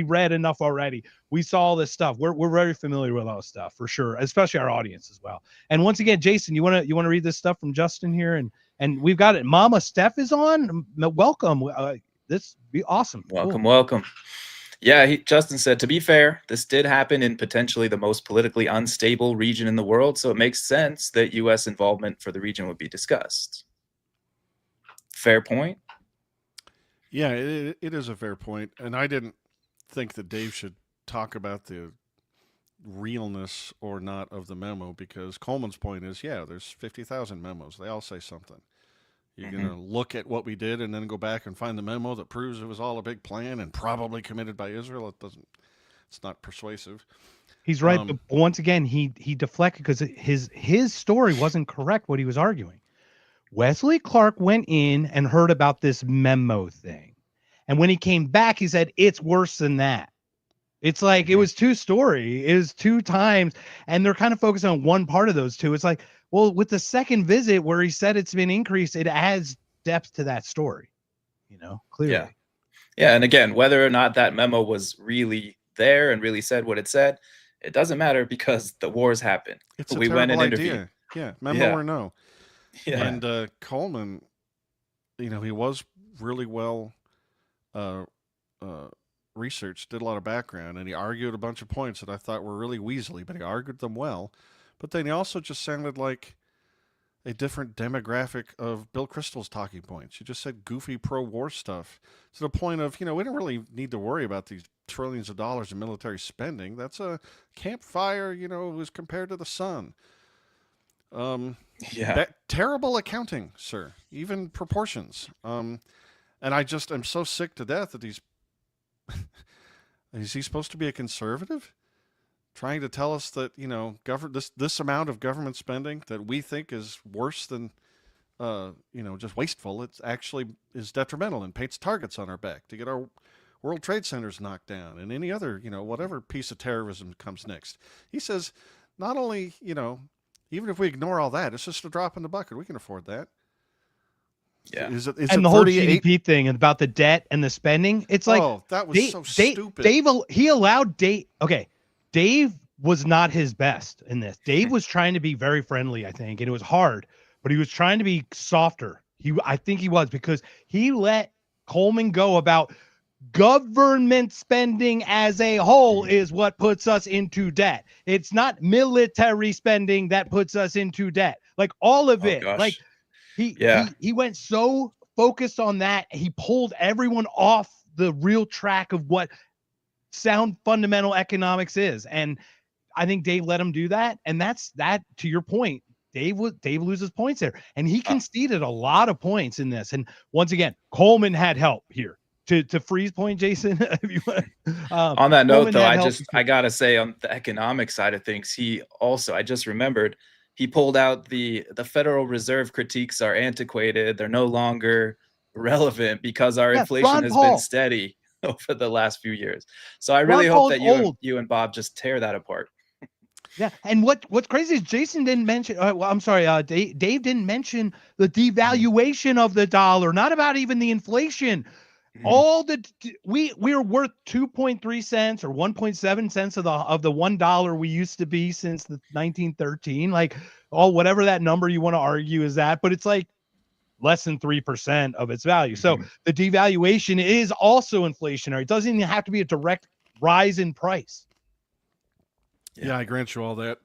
read enough already. We saw all this stuff. We're very familiar with all this stuff for sure, especially our audience as well. And once again, Jason, you want to read this stuff from Justin here, and we've got it. Mama Steph is on. Welcome. This be awesome. Welcome. Yeah, Justin said, to be fair, this did happen in potentially the most politically unstable region in the world, so it makes sense that U.S. involvement for the region would be discussed. Fair point. Yeah, it is a fair point. And I didn't think that Dave should talk about the realness or not of the memo, because Coleman's point is, there's 50,000 memos. They all say something. You're going to look at what we did and then go back and find the memo that proves it was all a big plan and probably committed by Israel. It's not persuasive. He's right. But once again, he deflected because his story wasn't correct, what he was arguing. Wesley Clark went in and heard about this memo thing. And when he came back, he said, it's worse than that. It's like, it was two-story. It was 2 times. And they're kind of focused on one part of those two. It's like, well, with the second visit where he said it's been increased, it adds depth to that story, clearly. Yeah. And again, whether or not that memo was really there and really said what it said, it doesn't matter because the wars happened. It's a terrible idea. Yeah. Memo or no. Yeah. And Coleman, he was really well researched, did a lot of background, and he argued a bunch of points that I thought were really weaselly, but he argued them well. But then he also just sounded like a different demographic of Bill Kristol's talking points. He just said goofy pro-war stuff to the point of, we don't really need to worry about these trillions of dollars in military spending. That's a campfire, was compared to the sun. Terrible accounting, sir. Even proportions. And I'm so sick to death that he's is he supposed to be a conservative? Trying to tell us that, this amount of government spending that we think is worse than, just wasteful. It's actually is detrimental and paints targets on our back to get our World Trade Centers knocked down and any other, whatever piece of terrorism comes next. He says, not only, even if we ignore all that, it's just a drop in the bucket. We can afford that. Yeah. And the whole GDP thing about the debt and the spending, it's like, that was so stupid. He allowed Dave. Okay. Dave was not his best in this. Dave was trying to be very friendly, I think, and it was hard, but he was trying to be softer. I think he was, because he let Coleman go about government spending as a whole is what puts us into debt. It's not military spending that puts us into debt. Like all of it. Gosh. Like he went so focused on that. He pulled everyone off the real track of what sound fundamental economics is. And I think Dave let him do that. And that's that, to your point. Dave loses points there, and he conceded a lot of points in this. And once again, Coleman had help here to freeze point, Jason. If you want. On that note, though, I gotta say, on the economic side of things, I just remembered he pulled out the Federal Reserve critiques are antiquated. They're no longer relevant because our inflation has been steady over the last few years. So I really hope that you and Bob just tear that apart. Yeah, and what's crazy is Jason didn't mention. Well, I'm sorry, Dave didn't mention the devaluation of the dollar. Not about even the inflation. All the we're worth 2.3 cents or 1.7 cents of the $1 we used to be since the 1913. Like, whatever that number you want to argue is that, but it's like less than 3% of its value. So the devaluation is also inflationary. It doesn't even have to be a direct rise in price. Yeah, I grant you all that.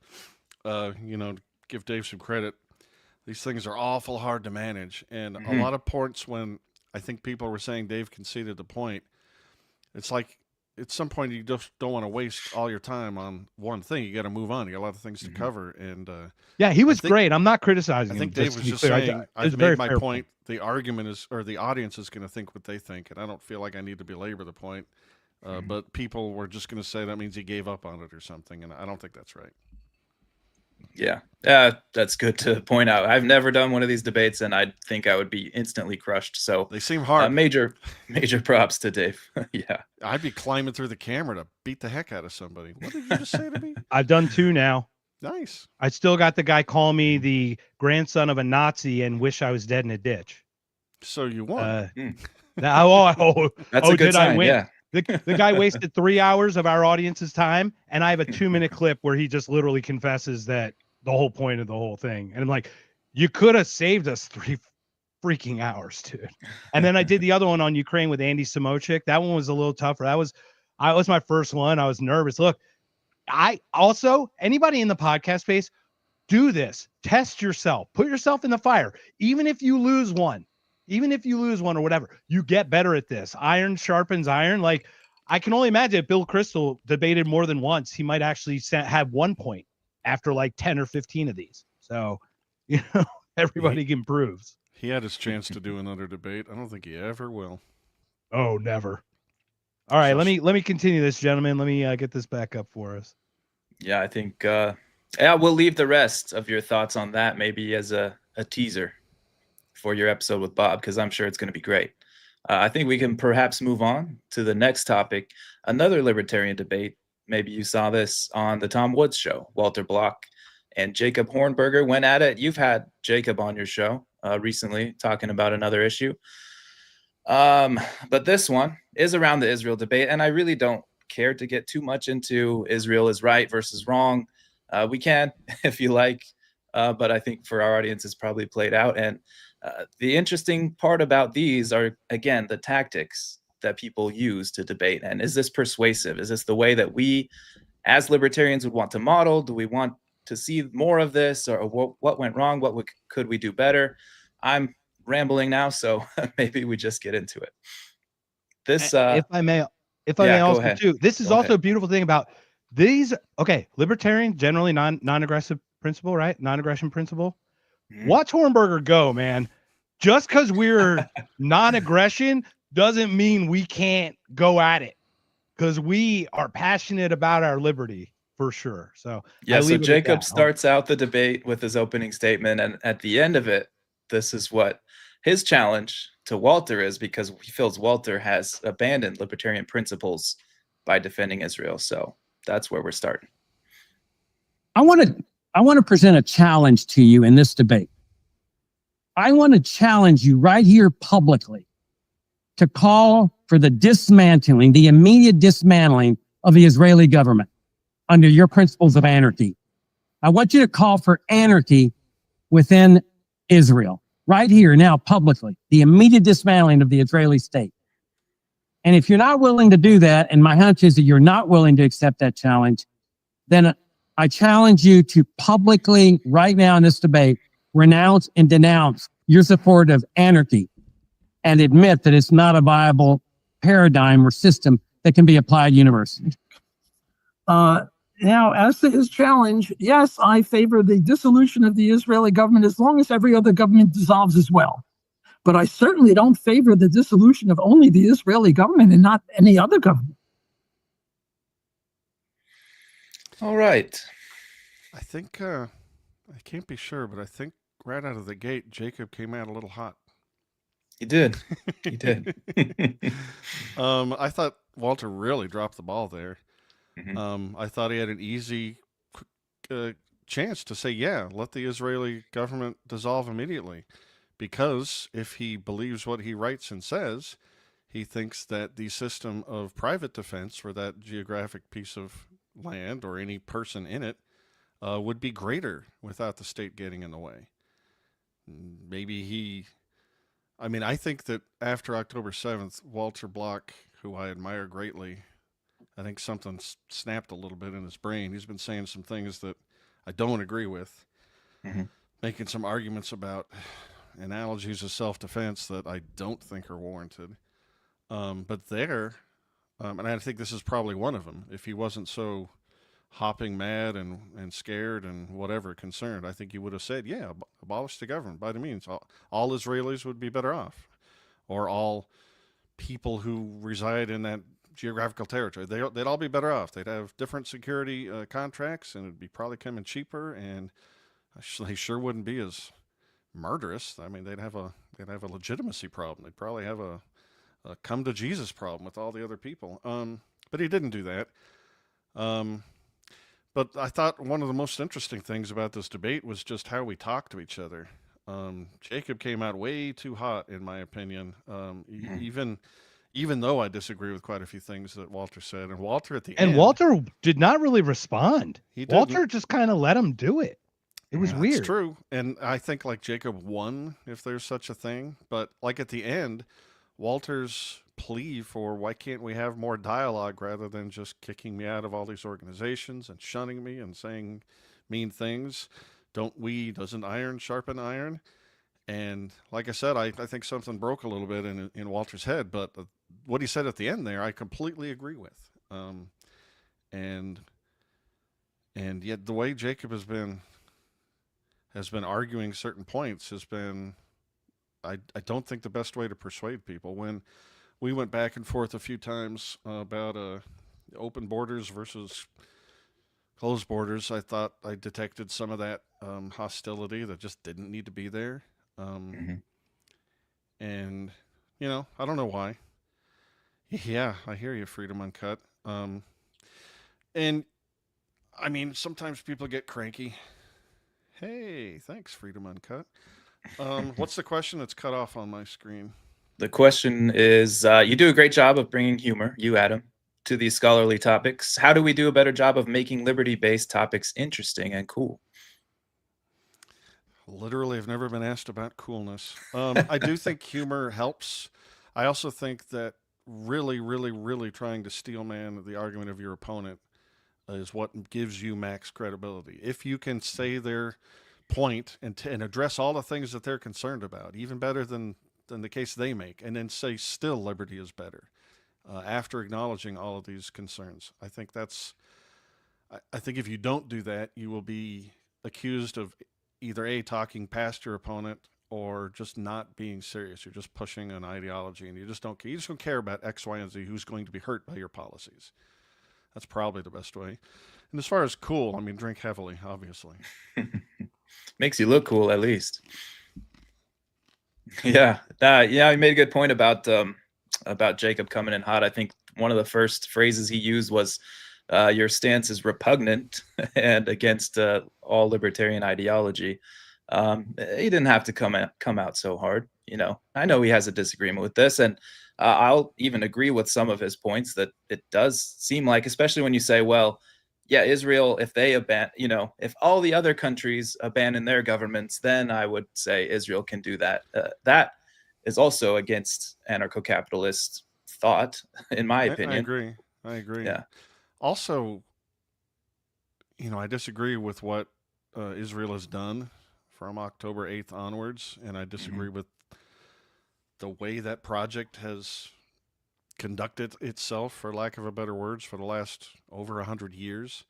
Give Dave some credit. These things are awful hard to manage. And a lot of points when I think people were saying Dave conceded the point, it's like at some point you just don't want to waste all your time on one thing. You got to move on. You got a lot of things to cover. And yeah, he was great. I'm not criticizing him. I think Dave was just saying, I've made my point. The argument is, or the audience is going to think what they think. And I don't feel like I need to belabor the point. But people were just going to say that means he gave up on it or something, and I don't think that's right. Yeah, that's good to point out. I've never done one of these debates, and I think I would be instantly crushed. So they seem hard. Major props to Dave. Yeah, I'd be climbing through the camera to beat the heck out of somebody. What did you just say to me? I've done 2 now. Nice. I still got the guy call me the grandson of a Nazi and wish I was dead in a ditch. So you won. That's a good sign. Yeah. The guy wasted 3 hours of our audience's time, and I have a 2-minute clip where he just literally confesses that the whole point of the whole thing. And I'm like, you could have saved us 3 freaking hours, dude. And then I did the other one on Ukraine with Andy Samochik. That one was a little tougher. That was my first one. I was nervous. Look, anybody in the podcast space, do this. Test yourself. Put yourself in the fire. Even if you lose one or whatever, you get better at this. Iron sharpens iron. Like, I can only imagine if Bill Kristol debated more than once, he might actually have 1 point after like 10 or 15 of these. So, everybody improves. He had his chance to do another debate. I don't think he ever will. Oh, never. All right, let me continue this, gentlemen. Let me get this back up for us. Yeah, I think we'll leave the rest of your thoughts on that maybe as a teaser for your episode with Bob, because I'm sure it's going to be great. I think we can perhaps move on to the next topic, another libertarian debate. Maybe you saw this on the Tom Woods show. Walter Block and Jacob Hornberger went at it. You've had Jacob on your show recently talking about another issue. But this one is around the Israel debate, and I really don't care to get too much into Israel is right versus wrong. We can, if you like, but I think for our audience it's probably played out. And the interesting part about these are, again, the tactics that people use to debate. And is this persuasive? Is this the way that we as libertarians would want to model? Do we want to see more of this, or what went wrong? What could we do better? I'm rambling now, so maybe we just get into it. This, if I may also too, this is also a beautiful thing about these. Okay, libertarian, generally non-aggressive principle, right? Non-aggression principle. Watch Hornberger go, man. Just because we're non-aggression doesn't mean we can't go at it, because we are passionate about our liberty for sure. So yeah, so Jacob starts out the debate with his opening statement, and at the end of it, this is what his challenge to Walter is, because he feels Walter has abandoned libertarian principles by defending Israel. So that's where we're starting. I want to present a challenge to you in this debate. I want to challenge you right here publicly to call for the immediate dismantling of the Israeli government under your principles of anarchy. I want you to call for anarchy within Israel right here now publicly, the immediate dismantling of the Israeli state. And if you're not willing to do that, and my hunch is that you're not willing to accept that challenge, then I challenge you to publicly, right now in this debate, renounce and denounce your support of anarchy and admit that it's not a viable paradigm or system that can be applied universally. Now, as to his challenge, yes, I favor the dissolution of the Israeli government as long as every other government dissolves as well. But I certainly don't favor the dissolution of only the Israeli government and not any other government. All right. I think, I can't be sure, but I think right out of the gate, Jacob came out a little hot. He did. He did. I thought Walter really dropped the ball there. I thought he had an easy chance to say, yeah, let the Israeli government dissolve immediately. Because if he believes what he writes and says, he thinks that the system of private defense for that geographic piece of land or any person in it would be greater without the state getting in the way. I think that after October 7th, Walter Block, who I admire greatly, I think something snapped a little bit in his brain. He's been saying some things that I don't agree with, making some arguments about analogies of self-defense that I don't think are warranted. And I think this is probably one of them. If he wasn't so hopping mad and scared and whatever concerned, I think he would have said, yeah, abolish the government by the means. All Israelis would be better off, or all people who reside in that geographical territory. They'd all be better off. They'd have different security contracts, and it'd be probably coming cheaper, and they sure wouldn't be as murderous. I mean, they'd have a legitimacy problem. They'd probably have a come to Jesus problem with all the other people. But he didn't do that. But I thought one of the most interesting things about this debate was just how we talk to each other. Jacob came out way too hot, in my opinion. Even though I disagree with quite a few things that Walter said, and Walter at the end, Walter did not really respond. Walter didn't. just kind of let him do it. It was weird. It's true, and I think like Jacob won, if there's such a thing. But like at the end, Walter's plea for why can't we have more dialogue rather than just kicking me out of all these organizations and shunning me and saying mean things. Doesn't iron sharpen iron? And like I said, I think something broke a little bit in Walter's head, but what he said at the end there, I completely agree with. And yet the way Jacob has been arguing certain points has been, I don't think the best way to persuade people. When we went back and forth a few times about open borders versus closed borders, I thought I detected some of that hostility that just didn't need to be there. And, I don't know why. Yeah, I hear you, Freedom Uncut. And, I mean, sometimes people get cranky. Hey, thanks, Freedom Uncut. What's the question that's cut off on my screen? The question is, you do a great job of bringing humor, you, Adam, to these scholarly topics. How do we do a better job of making liberty-based topics interesting and cool? Literally, I've never been asked about coolness. I do think humor helps. I also think that really, really, really trying to steelman the argument of your opponent is what gives you max credibility. If you can say their point and address all the things that they're concerned about, even better than the case they make, and then say still liberty is better after acknowledging all of these concerns. I think if you don't do that, you will be accused of either talking past your opponent or just not being serious. You're just pushing an ideology, and you just don't care about X, Y, and Z, who's going to be hurt by your policies. That's probably the best way. And as far as cool, I mean, drink heavily, obviously. Makes you look cool, at least. Yeah, you made a good point about Jacob coming in hot. I think one of the first phrases he used was, your stance is repugnant and against all libertarian ideology. He didn't have to come out so hard. I know he has a disagreement with this, and I'll even agree with some of his points that it does seem like, especially when you say, well, yeah, Israel, if they if all the other countries abandon their governments, then I would say Israel can do that. That is also against anarcho-capitalist thought, in my opinion. I agree. Yeah. Also, I disagree with what Israel has done from October 8th onwards, and I disagree with the way that project has conducted itself, for lack of a better words, for the last over 100 years.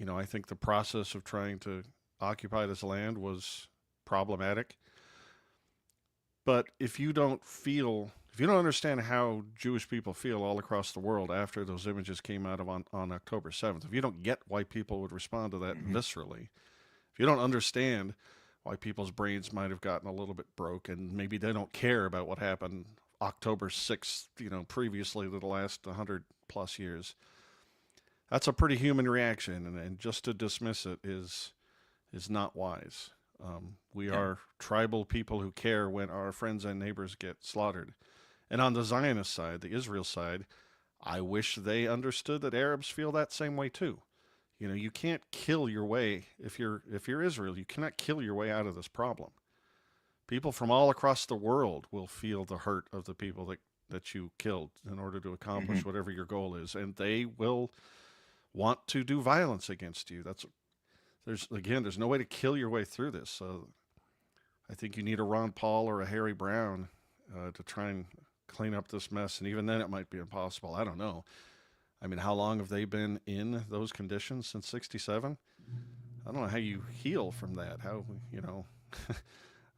I think the process of trying to occupy this land was problematic. But if you don't understand how Jewish people feel all across the world after those images came out on October 7th, if you don't get why people would respond to that viscerally, if you don't understand why people's brains might have gotten a little bit broken, maybe they don't care about what happened October 6th, previously to the last 100 plus years, That's a pretty human reaction, and just to dismiss it is not wise. We are tribal people who care when our friends and neighbors get slaughtered. And on the Zionist side, the Israel side, I wish they understood that Arabs feel that same way too. You know, you can't kill your way if you're Israel. You cannot kill your way out of this problem. People from all across the world will feel the hurt of the people that you killed in order to accomplish whatever your goal is, and they will want to do violence against you. There's no way to kill your way through this. So I think you need a Ron Paul or a Harry Brown to try and clean up this mess, and even then it might be impossible. I don't know. I mean, how long have they been in those conditions? Since '67? I don't know how you heal from that. How, you know,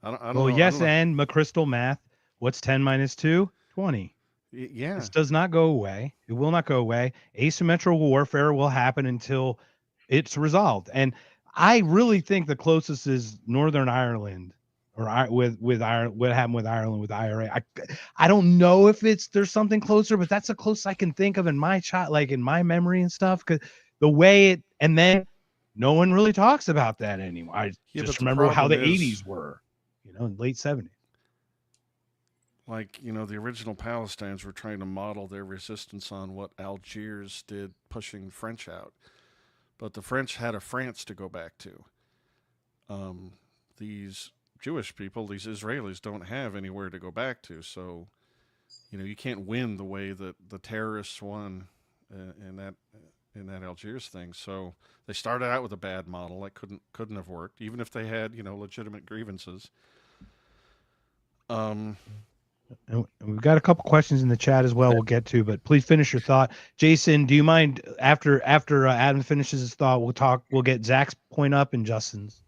I don't know. Yes, and McChrystal math. What's 10 minus 2? 20. Yeah. This does not go away. It will not go away. Asymmetrical warfare will happen until it's resolved. And I really think the closest is Northern Ireland, or with Ireland, what happened with Ireland with IRA. I don't know if there's something closer, but that's the closest I can think of in my in my memory and stuff. Because the way and then no one really talks about that anymore. I just remember how the 80s were, late 70s. Like, the original Palestinians were trying to model their resistance on what Algiers did, pushing the French out. But the French had a France to go back to. These Jewish people, these Israelis, don't have anywhere to go back to. So, you can't win the way that the terrorists won in that Algiers thing. So they started out with a bad model that couldn't have worked, even if they had legitimate grievances. And we've got a couple questions in the chat as well. We'll get to, but please finish your thought, Jason. Do you mind after Adam finishes his thought? We'll get Zach's point up and Justin's.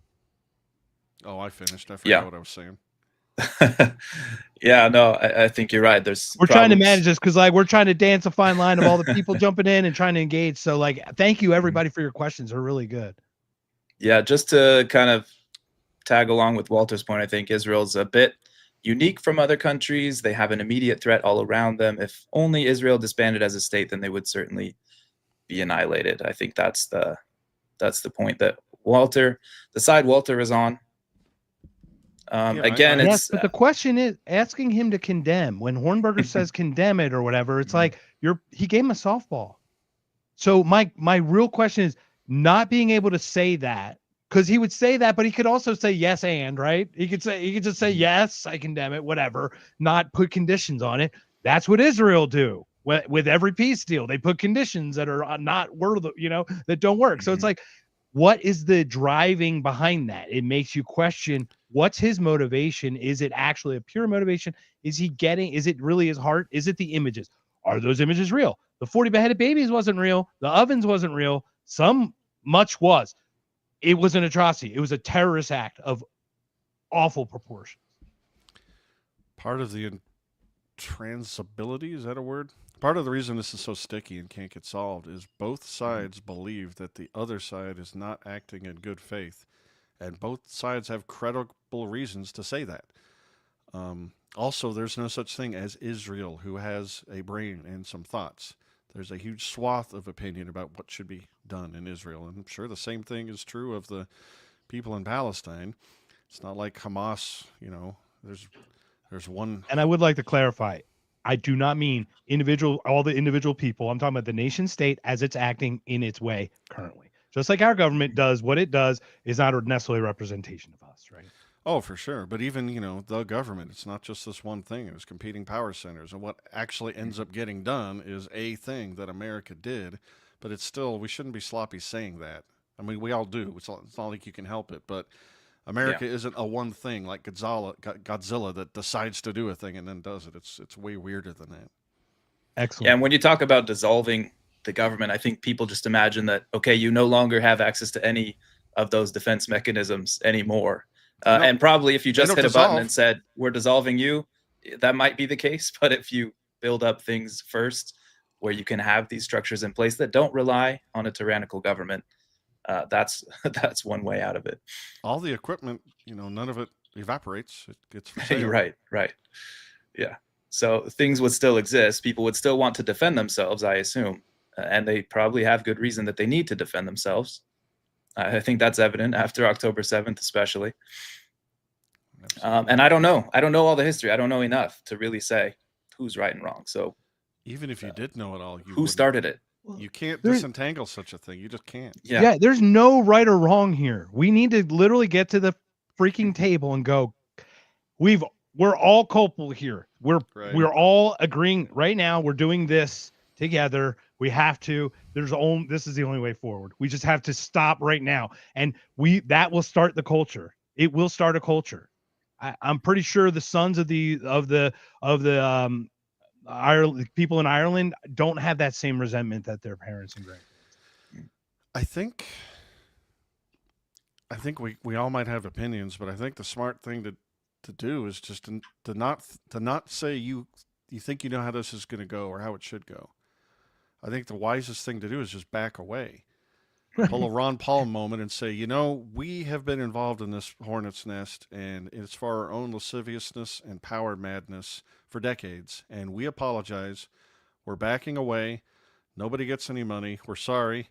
Oh, I finished. I forgot what I was saying. Yeah, no, I think you're right. We're trying to manage this because we're trying to dance a fine line of all the people jumping in and trying to engage. So thank you everybody for your questions. They're really good. Yeah, just to kind of tag along with Walter's point, I think Israel's a bit unique from other countries. They have an immediate threat all around them. If only Israel disbanded as a state, then they would certainly be annihilated. I think that's the point that the side Walter is on. Yes, but the question is asking him to condemn. When Hornberger says condemn it or whatever, it's like he gave him a softball. So my real question is not being able to say that, because he would say that, but he could also say yes and, right? He could just say yes, I condemn it, whatever, not put conditions on it. That's what Israel do with every peace deal. They put conditions that are not worth, that don't work. So it's like, what is the driving behind that? It makes you question, what's his motivation? Is it actually a pure motivation? Is it really his heart? Is it the images? Are those images real? The 40 beheaded babies wasn't real. The ovens wasn't real. Much was. It was an atrocity. It was a terrorist act of awful proportions. Part of the intransability, is that a word? Part of the reason this is so sticky and can't get solved is both sides believe that the other side is not acting in good faith, and both sides have credible reasons to say that. Also, there's no such thing as Israel, who has a brain and some thoughts. There's a huge swath of opinion about what should be done in Israel. And I'm sure the same thing is true of the people in Palestine. It's not like Hamas, there's one. And I would like to clarify, I do not mean all the individual people. I'm talking about the nation state as it's acting in its way currently. Just like our government does, what it does is not necessarily a representation of us, right? Oh, for sure. But even, the government, it's not just this one thing. There's competing power centers. And what actually ends up getting done is a thing that America did. But it's still, we shouldn't be sloppy saying that. I mean, we all do. It's not like you can help it. But America isn't a one thing like Godzilla that decides to do a thing and then does it. It's way weirder than that. Excellent. Yeah, and when you talk about dissolving the government, I think people just imagine that, okay, you no longer have access to any of those defense mechanisms anymore. And probably if you just hit a button and said, we're dissolving you, that might be the case. But if you build up things first, where you can have these structures in place that don't rely on a tyrannical government, that's one way out of it. All the equipment, none of it evaporates. It gets for sale. Right. Yeah. So things would still exist. People would still want to defend themselves, I assume. and they probably have good reason that they need to defend themselves. I think that's evident after October 7th, especially. And I don't know all the history. I don't know enough to really say who's right and wrong. So even if you did know it all, who started it? You can't disentangle such a thing. You just can't. Yeah, there's no right or wrong here. We need to literally get to the freaking table and go, we're all culpable here. We're all agreeing right now. We're doing this together. We have to. This is the only way forward. We just have to stop right now, and that will start the culture. It will start a culture. I'm pretty sure the sons of the Ireland people in Ireland don't have that same resentment that their parents and grandparents. I think we all might have opinions, but I think the smart thing to do is just to not say you think you know how this is going to go or how it should go. I think the wisest thing to do is just back away. Pull a Ron Paul moment and say, we have been involved in this hornet's nest, and it's for our own lasciviousness and power madness for decades, and we apologize. We're backing away. Nobody gets any money. We're sorry.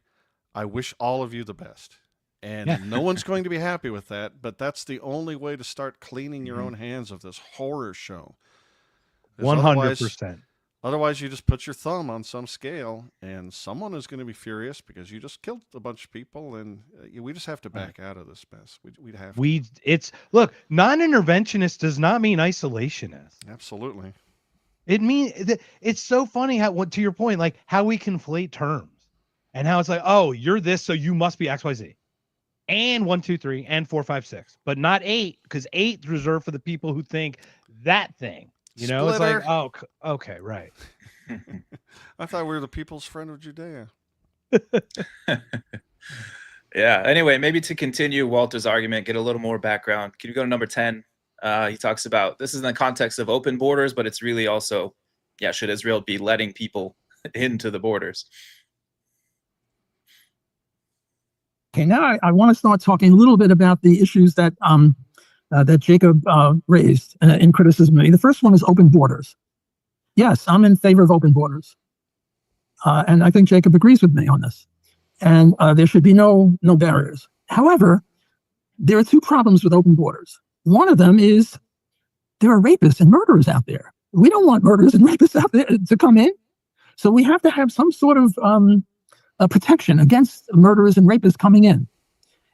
I wish all of you the best. And no one's going to be happy with that, but that's the only way to start cleaning your own hands of this horror show. 100%. Otherwise, you just put your thumb on some scale, and someone is going to be furious because you just killed a bunch of people, and we just have to back out of this mess. We'd have to. Look, non-interventionist does not mean isolationist. Absolutely. It means it's so funny how, to your point, like how we conflate terms and how it's like, oh, you're this, so you must be XYZ. And 1, 2, 3, and 4, 5, 6, but not 8, because 8 is reserved for the people who think that thing. Splitter. It's like, oh, okay, right. I thought we were the people's friend of Judea. Yeah. Anyway, maybe to continue Walter's argument, get a little more background. Can you go to number 10? He talks about this is in the context of open borders, but it's really also, should Israel be letting people into the borders? Okay, now I want to start talking a little bit about the issues that that Jacob raised in criticism of me. The first one is open borders. Yes, I'm in favor of open borders. And I think Jacob agrees with me on this. And there should be no barriers. However, there are two problems with open borders. One of them is there are rapists and murderers out there. We don't want murderers and rapists out there to come in. So we have to have some sort of protection against murderers and rapists coming in.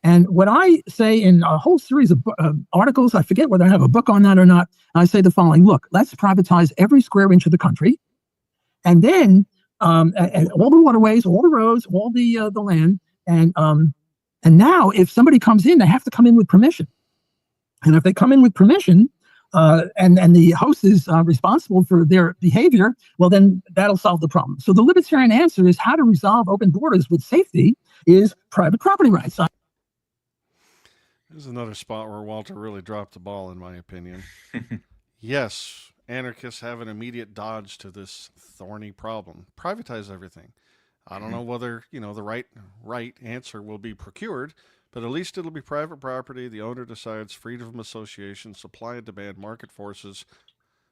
And what I say in a whole series of articles, I forget whether I have a book on that or not, I say the following: look, let's privatize every square inch of the country. And then and all the waterways, all the roads, all the land. And now if somebody comes in, they have to come in with permission. And if they come in with permission, and the host is responsible for their behavior, well, then that'll solve the problem. So the libertarian answer is how to resolve open borders with safety is private property rights. This is another spot where Walter really dropped the ball, in my opinion. Yes, anarchists have an immediate dodge to this thorny problem. Privatize everything. I don't know whether, the right answer will be procured, but at least it'll be private property. The owner decides, freedom of association, supply and demand, market forces.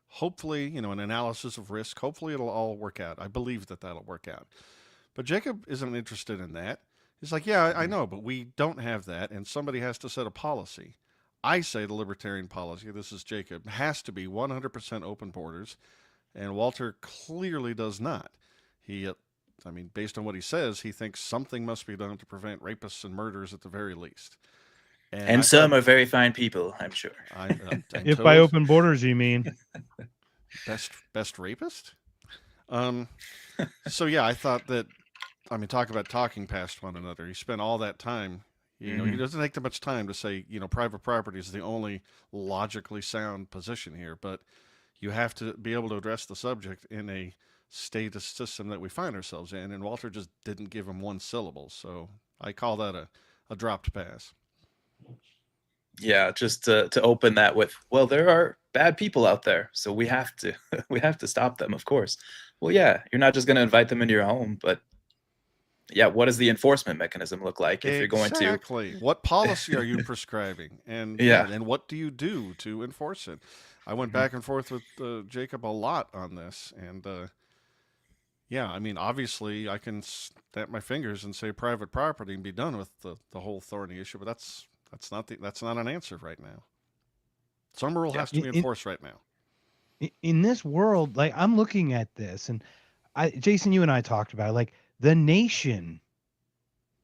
Hopefully, an analysis of risk. Hopefully it'll all work out. I believe that that'll work out. But Jacob isn't interested in that. He's like, yeah, I know, but we don't have that, and somebody has to set a policy. I say the libertarian policy, this is Jacob, has to be 100% open borders, and Walter clearly does not. Based on what he says, he thinks something must be done to prevent rapists and murderers at the very least. And some are very fine people, I'm sure. If by open borders you mean best rapist? So yeah, I thought that. Talk about talking past one another. He spent all that time. He doesn't take that much time to say, private property is the only logically sound position here, but you have to be able to address the subject in a statist system that we find ourselves in. And Walter just didn't give him one syllable. So I call that a dropped pass. Yeah, just to open that with, well, there are bad people out there, so we have to stop them, of course. Well, yeah, you're not just going to invite them into your home, but yeah, what does the enforcement mechanism look like if you're going to? Exactly. What policy are you prescribing? And and what do you do to enforce it? I went back and forth with Jacob a lot on this, and Yeah, I mean, obviously, I can snap my fingers and say private property and be done with the whole thorny issue, but that's not an answer right now. Some rule has to be enforced right now. In this world, like I'm looking at this, and Jason, you and I talked about it, like the nation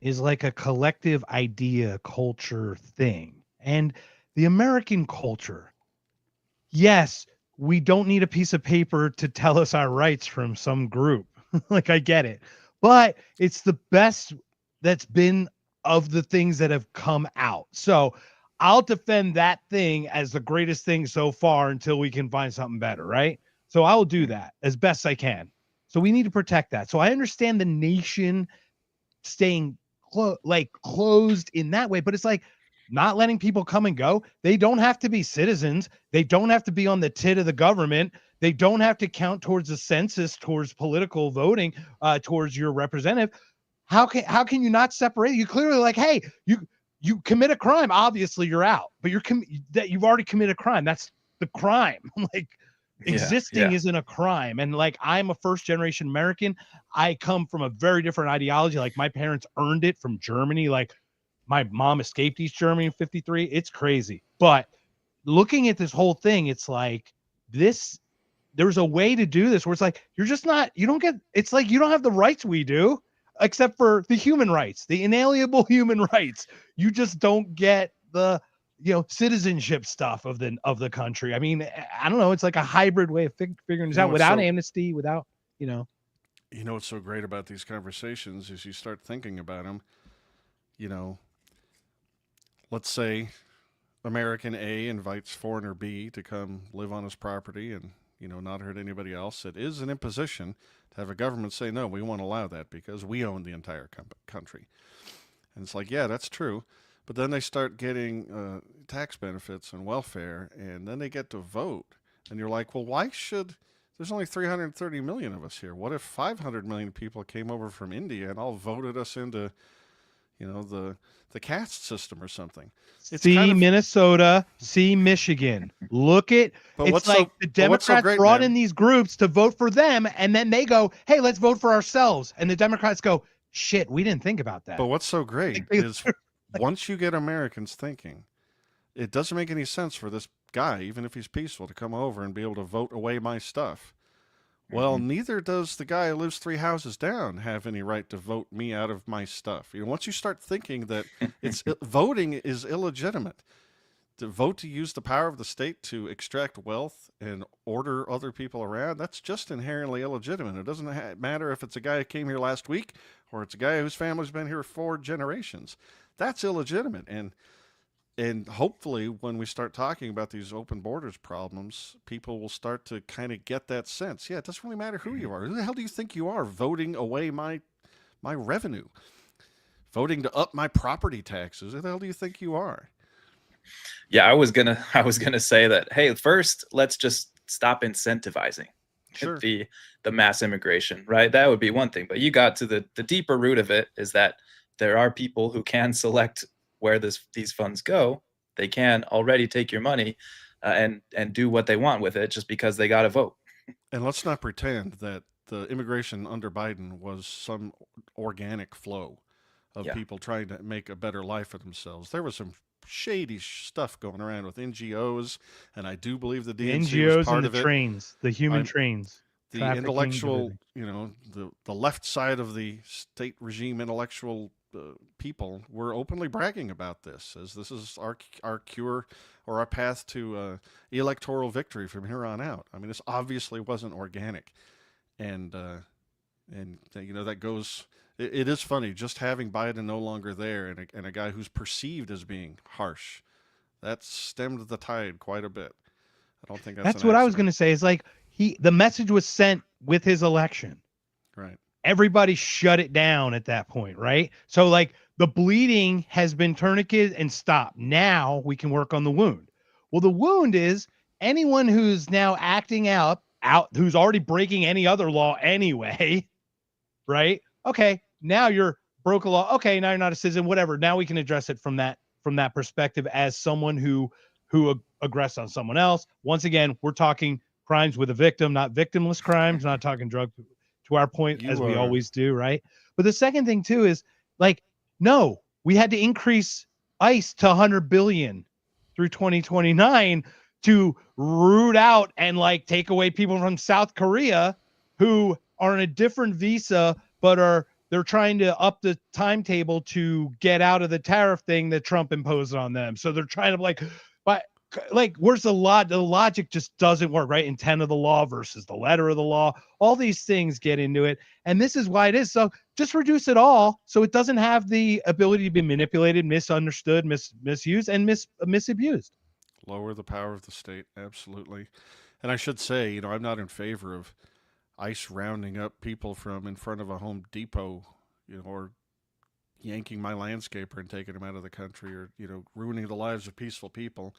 is like a collective idea, culture thing, and the American culture. Yes, we don't need a piece of paper to tell us our rights from some group. Like I get it, but it's the best that's been of the things that have come out. So I'll defend that thing as the greatest thing so far until we can find something better, right? So I will do that as best I can. So we need to protect that. So I understand the nation staying closed in that way, but it's like not letting people come and go. They don't have to be citizens. They don't have to be on the tit of the government. They don't have to count towards the census, towards political voting, towards your representative. How can you not separate? You clearly like, hey, you commit a crime, obviously you're out, but you've already committed a crime. That's the crime. Like existing isn't a crime. And like, I'm a first generation American. I come from a very different ideology. Like my parents earned it from Germany. Like my mom escaped East Germany in 1953. It's crazy. But looking at this whole thing, it's like there's a way to do this where it's like, it's like you don't have the rights we do, except for the human rights, the inalienable human rights. You just don't get the citizenship stuff of the country. I mean, I don't know. It's like a hybrid way of figuring this out without amnesty, without. You know what's so great about these conversations is you start thinking about them. Let's say American A invites foreigner B to come live on his property and not hurt anybody else. It is an imposition to have a government say, no, we won't allow that because we own the entire country. And it's like, yeah, that's true. But then they start getting tax benefits and welfare, and then they get to vote. And you're like, well, why should... There's only 330 million of us here. What if 500 million people came over from India and all voted us into, the caste system or something? It's Minnesota, see Michigan. Look at it's like the Democrats brought in these groups to vote for them, and then they go, "Hey, let's vote for ourselves." And the Democrats go, "Shit, we didn't think about that." But what's so great is once you get Americans thinking, it doesn't make any sense for this guy, even if he's peaceful, to come over and be able to vote away my stuff. Well, neither does the guy who lives 3 houses down have any right to vote me out of my stuff. Once you start thinking that voting is illegitimate, to vote to use the power of the state to extract wealth and order other people around, that's just inherently illegitimate. It doesn't matter if it's a guy who came here last week or it's a guy whose family's been here 4 generations. That's illegitimate. And hopefully when we start talking about these open borders problems, people will start to kind of get that sense. Yeah, it doesn't really matter who you are. Who the hell do you think you are voting away my revenue? Voting to up my property taxes? Who the hell do you think you are? Yeah, I was gonna say that, hey, first let's just stop incentivizing the mass immigration, right? That would be one thing. But you got to the deeper root of it is that there are people who can select where these funds go. They can already take your money and do what they want with it just because they got to vote. And let's not pretend that the immigration under Biden was some organic flow of people trying to make a better life for themselves. There was some shady stuff going around with NGOs, and I do believe the DNC NGOs was part and of the it. trains, the human trains. The intellectual, the left side of the state regime intellectual people were openly bragging about this as this is our cure or our path to electoral victory from here on out. I mean, this obviously wasn't organic, and that goes. It is funny just having Biden no longer there and a guy who's perceived as being harsh. That stemmed the tide quite a bit. I don't think that's what I was going to say. Is like the message was sent with his election. Right. Everybody shut it down at that point, right? So like the bleeding has been tourniqueted and stopped. Now we can work on the wound. Well, the wound is anyone who's now acting out who's already breaking any other law anyway, right? Okay, now you're broke a law. Okay, now you're not a citizen, whatever. Now we can address it from that perspective as someone who aggressed on someone else. Once again, we're talking crimes with a victim, not victimless crimes, not talking drug to our point, as we are. always do, right? But the second thing too is like, no, we had to increase ICE to 100 billion through 2029 to root out and like take away people from South Korea who are on a different visa, but they're trying to up the timetable to get out of the tariff thing that Trump imposed on them. So they're trying to where's the logic just doesn't work, right? Intent of the law versus the letter of the law. All these things get into it. And this is why it is. So just reduce it all so it doesn't have the ability to be manipulated, misunderstood, misused, and misabused. Lower the power of the state. Absolutely. And I should say, I'm not in favor of ICE rounding up people from in front of a Home Depot, or yanking my landscaper and taking them out of the country, or, ruining the lives of peaceful people.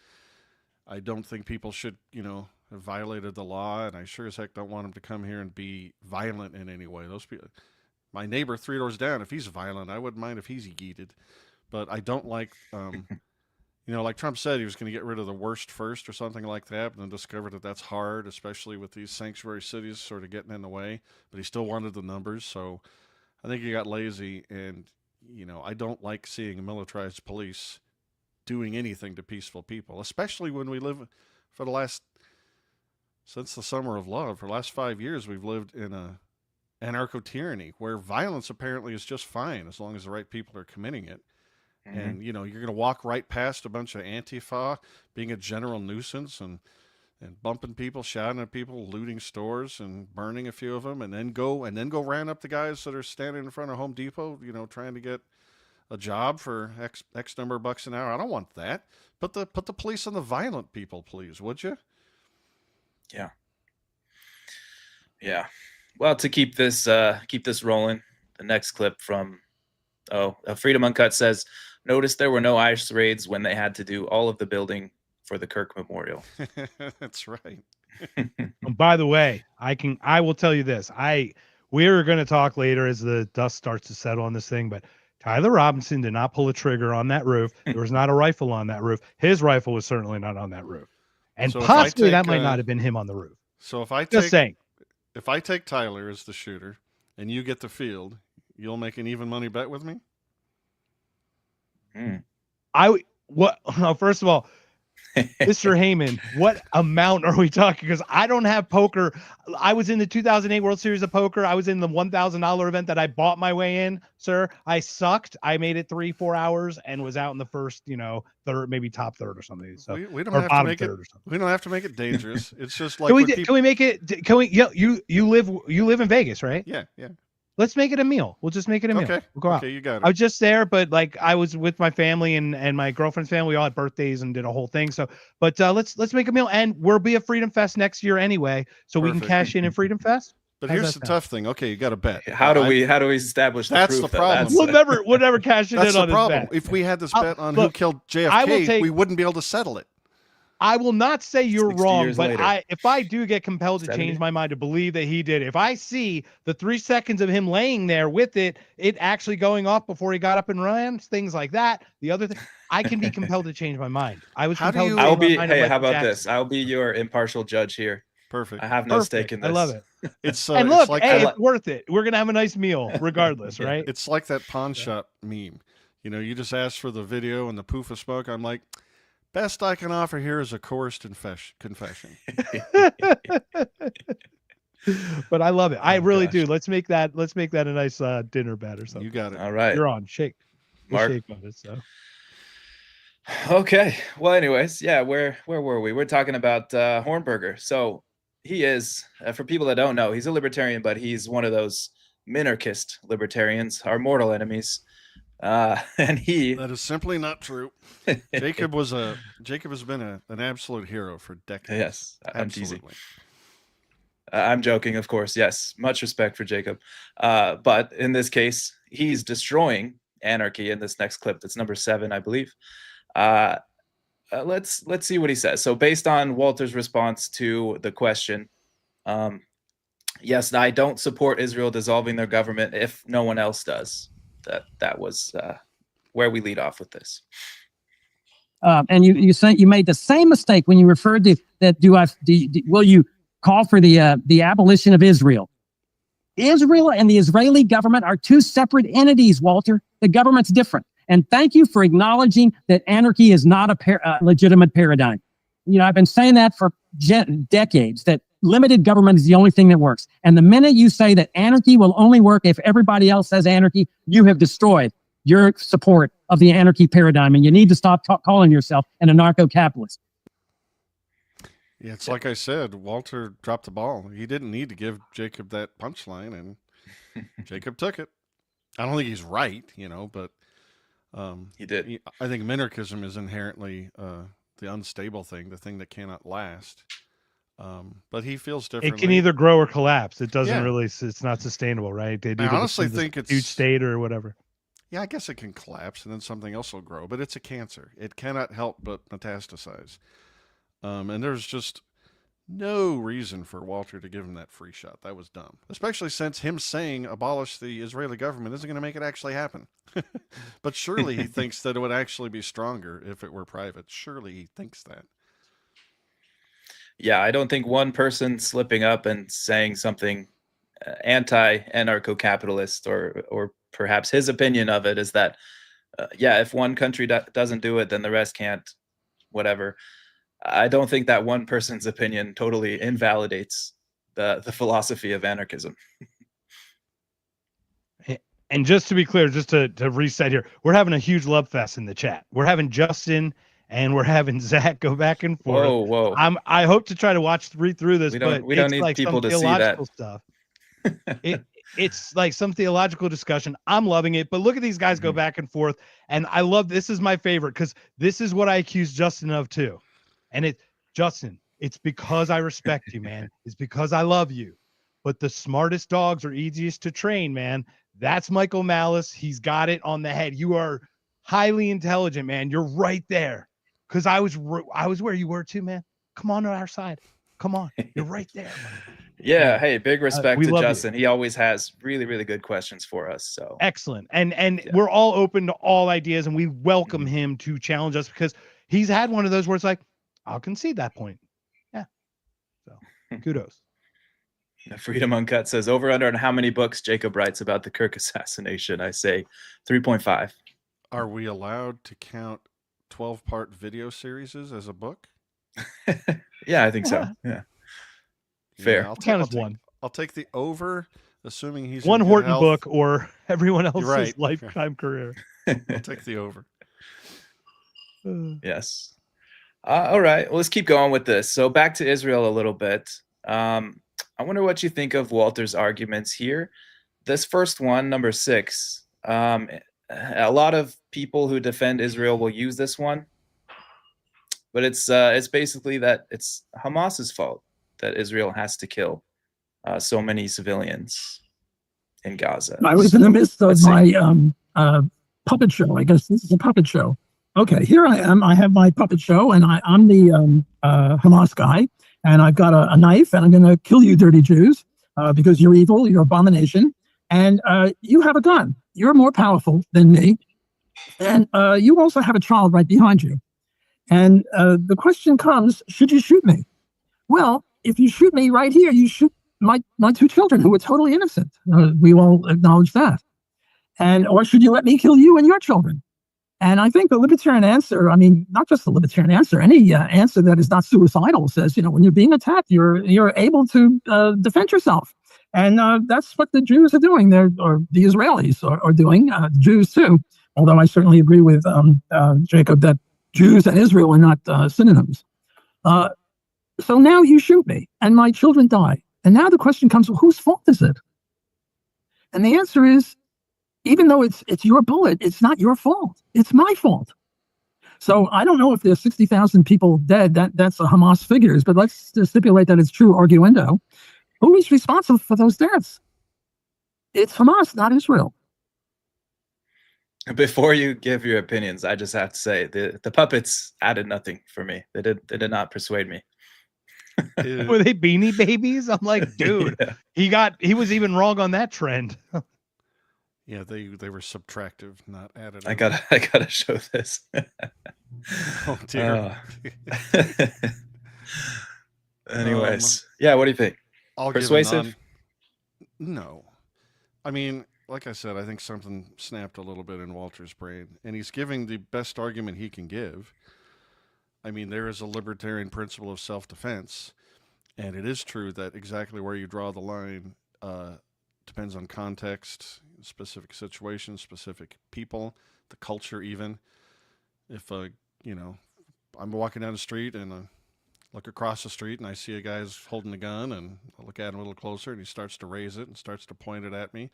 I don't think people should, have violated the law, and I sure as heck don't want them to come here and be violent in any way. Those people, my neighbor 3 doors down, if he's violent, I wouldn't mind if he's yeeted. But I don't like, like Trump said, he was going to get rid of the worst first or something like that, and then discovered that that's hard, especially with these sanctuary cities sort of getting in the way. But he still wanted the numbers, so I think he got lazy. And I don't like seeing militarized police doing anything to peaceful people, especially when we live since the summer of love, for the last 5 years, we've lived in a anarcho-tyranny where violence apparently is just fine as long as the right people are committing it. Mm-hmm. And, you're going to walk right past a bunch of Antifa being a general nuisance and bumping people, shouting at people, looting stores and burning a few of them, and then go round up the guys that are standing in front of Home Depot, trying to get a job for X number of bucks an hour. I don't want that. Put the police on the violent people, please, would you? Yeah. Yeah. Well, to keep this rolling, the next clip from Freedom Uncut says, notice there were no ICE raids when they had to do all of the building for the Kirk Memorial. That's right. By the way, I will tell you this. We're going to talk later as the dust starts to settle on this thing, but Tyler Robinson did not pull a trigger on that roof. There was not a rifle on that roof. His rifle was certainly not on that roof. And so possibly that might not have been him on the roof. So if I take Tyler as the shooter and you get the field, you'll make an even money bet with me? First of all, Mr. Haman, what amount are we talking? Because I don't have poker. I was in the 2008 World Series of Poker. I was in the $1,000 event that I bought my way in, sir. I sucked. I made it 3-4 hours and was out in the first, third, maybe top third or something. So we don't have to make it. We don't have to make it dangerous. It's just like can we make it? Can we? You live in Vegas, right? Yeah. Let's make it a meal. We'll just make it a meal. Okay. We'll go out. Okay, you got it. I was just there, but I was with my family and my girlfriend's family. We all had birthdays and did a whole thing. So, but let's make a meal, and we'll be at Freedom Fest next year anyway, so we can cash in Freedom Fest. But here's the tough thing. Okay, you got a bet. How do we establish that's the proof? The problem. We'll never cash it in on this bet. If we had this bet on who killed JFK, we wouldn't be able to settle it. I will not say you're wrong, but later. if I do get compelled to change my mind to believe that he did it, if I see the 3 seconds of him laying there with it actually going off before he got up and ran, things like that, the other thing, I can be compelled to change my mind. I was compelled to I'll be, hey, how about this? I'll be your impartial judge here. Perfect. I have no stake in this. I love it. It's and look, it's like it's worth it. We're gonna have a nice meal regardless, right? It's like that pawn shop meme. You just asked for the video and the poof of smoke. I'm like, best I can offer here is a coerced confession. But I love it. I really do. Let's make that a nice dinner bet or something. You got it. All right. You're on. Shake. Mark. Shake on it, so. Okay. Well, anyways, yeah, where were we? We're talking about Hornberger. So he is, for people that don't know, he's a libertarian, but he's one of those minarchist libertarians, our mortal enemies. And that is simply not true. Jacob has been an absolute hero for decades. Yes, I'm absolutely. Teasing. I'm joking, of course. Yes, much respect for Jacob. But in this case, he's destroying anarchy in this next clip. That's number 7, I believe. Let's see what he says. So based on Walter's response to the question, yes, I don't support Israel dissolving their government if no one else does. That was where we lead off with this. And you made the same mistake when you referred to that. Will you call for the abolition of Israel? Israel and the Israeli government are two separate entities, Walter. The government's different. And thank you for acknowledging that anarchy is not a legitimate paradigm. You know, I've been saying that for decades, that limited government is the only thing that works. And the minute you say that anarchy will only work if everybody else says anarchy, you have destroyed your support of the anarchy paradigm. And you need to stop calling yourself an anarcho-capitalist. Yeah, it's like I said, Walter dropped the ball. He didn't need to give Jacob that punchline, and Jacob took it. I don't think he's right, you know, but he did. I think minarchism is inherently the unstable thing, the thing that cannot last. But he feels differently. It can either grow or collapse. It doesn't Yeah. really. It's not sustainable, right? They do I honestly think it's huge state or whatever. Yeah, I guess it can collapse and then something else will grow, but it's a cancer. It cannot help but metastasize. And there's just no reason for Walter to give him that free shot. That was dumb, especially since him saying abolish the Israeli government isn't going to make it actually happen. But surely he thinks that it would actually be stronger if it were private. Surely he thinks that. Yeah, I don't think one person slipping up and saying something anti-anarcho-capitalist or perhaps his opinion of it is that, yeah, if one country doesn't do it, then the rest can't, whatever. I don't think that one person's opinion totally invalidates the philosophy of anarchism. And just to be clear, just to reset here, we're having a huge love fest in the chat. We're having Justin and we're having Zach go back and forth. Whoa. I hope to try to read through this, but we don't it's need like people some to see that theological stuff. It's like some theological discussion. I'm loving it, but look at these guys go back and forth. And I love, this is my favorite because this is what I accuse Justin of too. And Justin, it's because I respect you, man. It's because I love you. But the smartest dogs are easiest to train, man. That's Michael Malice. He's got it on the head. You are highly intelligent, man. You're right there. Because I was where you were too, man. Come on to our side. Come on. You're right there. Yeah. Hey, big respect we to love Justin. He always has really, really good questions for us. So excellent. And yeah, we're all open to all ideas, and we welcome him to challenge us because he's had one of those where it's like, I'll concede that point. Yeah. So kudos. Freedom Uncut says, over under on how many books Jacob writes about the Kirk assassination. I say 3.5. Are we allowed to count 12-part video series as a book? Yeah, I think so. Yeah. Fair. I'll take the over, assuming he's one in good Horton health. book or everyone else's right. lifetime career. I'll take the over. Yes. All right. Well, let's keep going with this. So back to Israel a little bit. I wonder what you think of Walter's arguments here. This first one, number 6, a lot of people who defend Israel will use this one, but it's basically that it's Hamas's fault that Israel has to kill so many civilians in Gaza. I was in the midst of my puppet show. I guess this is a puppet show. Okay, here I am. I have my puppet show, and I'm the Hamas guy, and I've got a knife, and I'm going to kill you, dirty Jews, because you're evil, you're abomination, and you have a gun. You're more powerful than me, and you also have a child right behind you. And the question comes, should you shoot me? Well, if you shoot me right here, you shoot my 2 children who are totally innocent. We all acknowledge that. Or should you let me kill you and your children? And I think the libertarian answer, I mean, not just the libertarian answer, any answer that is not suicidal says, when you're being attacked, you're able to defend yourself. And that's what the Jews are doing, or the Israelis are doing, Jews too. Although I certainly agree with Jacob that Jews and Israel are not synonyms. So now you shoot me and my children die. And now the question comes, well, whose fault is it? And the answer is, even though it's your bullet, it's not your fault. It's my fault. So I don't know if there's 60,000 people dead. That's a Hamas figures, but let's just stipulate that it's true arguendo. Who is responsible for those deaths? It's Hamas, not Israel. Before you give your opinions, I just have to say the puppets added nothing for me. They did not persuade me. Were they Beanie Babies? I'm like, dude, yeah. he was even wrong on that trend. Yeah, they were subtractive, not additive. I gotta show this. Oh dear. Anyways, yeah, what do you think? I'll Persuasive? No. I mean, like I said, I think something snapped a little bit in Walter's brain, and he's giving the best argument he can give. I mean, there is a libertarian principle of self-defense, and it is true that exactly where you draw the line depends on context, specific situations, specific people, the culture even. If, I'm walking down the street and I look across the street and I see a guy's holding a gun, and I look at him a little closer and he starts to raise it and starts to point it at me,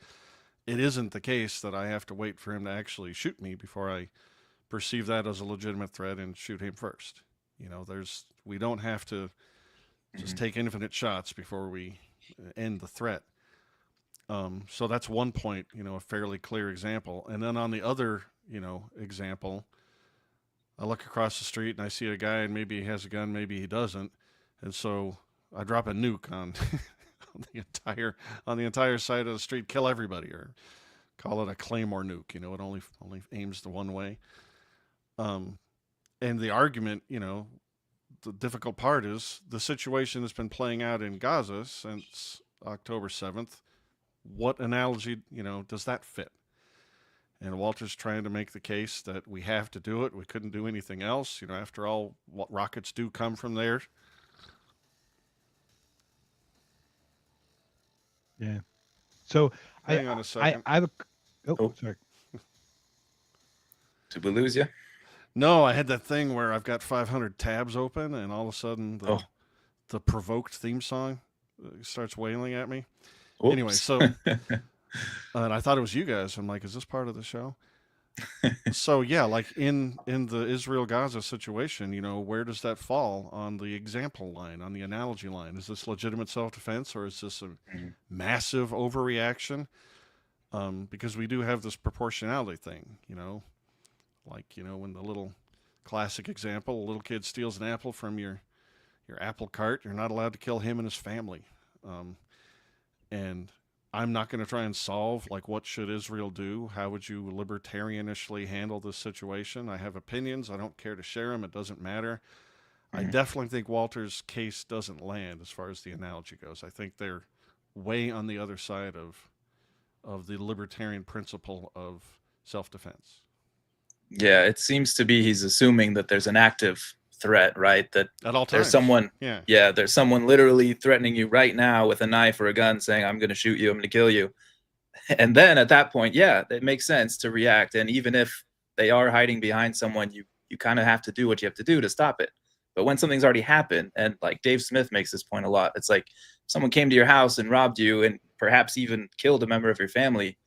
it isn't the case that I have to wait for him to actually shoot me before I perceive that as a legitimate threat and shoot him first. We don't have to just take infinite shots before we end the threat. So that's one point, a fairly clear example. And then on the other, example, I look across the street and I see a guy, and maybe he has a gun, maybe he doesn't. And so I drop a nuke on on the entire side of the street, kill everybody, or call it a claymore nuke. It only aims the one way. And the argument, the difficult part is the situation that's been playing out in Gaza since October 7th. What analogy, does that fit? And Walter's trying to make the case that we have to do it. We couldn't do anything else. After all, what rockets do come from there. Yeah. So hang on a second. Sorry. Did we lose you? No, I had that thing where I've got 500 tabs open, and all of a sudden the provoked theme song starts wailing at me. Oops. Anyway, so and I thought it was you guys. I'm like, is this part of the show? So yeah, like in the Israel-Gaza situation, where does that fall on the example line, on the analogy line? Is this legitimate self-defense, or is this a massive overreaction? Because we do have this proportionality thing, like, when the little classic example, a little kid steals an apple from your apple cart, you're not allowed to kill him and his family. And I'm not going to try and solve, like, what should Israel do? How would you libertarianishly handle this situation? I have opinions. I don't care to share them. It doesn't matter. I definitely think Walter's case doesn't land as far as the analogy goes. I think they're way on the other side of the libertarian principle of self-defense. Yeah, it seems to be he's assuming that there's an active threat, right? That at all times. There's someone, there's someone literally threatening you right now with a knife or a gun, saying, "I'm going to shoot you, I'm going to kill you." And then at that point, it makes sense to react. And even if they are hiding behind someone, you kind of have to do what you have to do to stop it. But when something's already happened, and like Dave Smith makes this point a lot, it's like someone came to your house and robbed you and perhaps even killed a member of your family.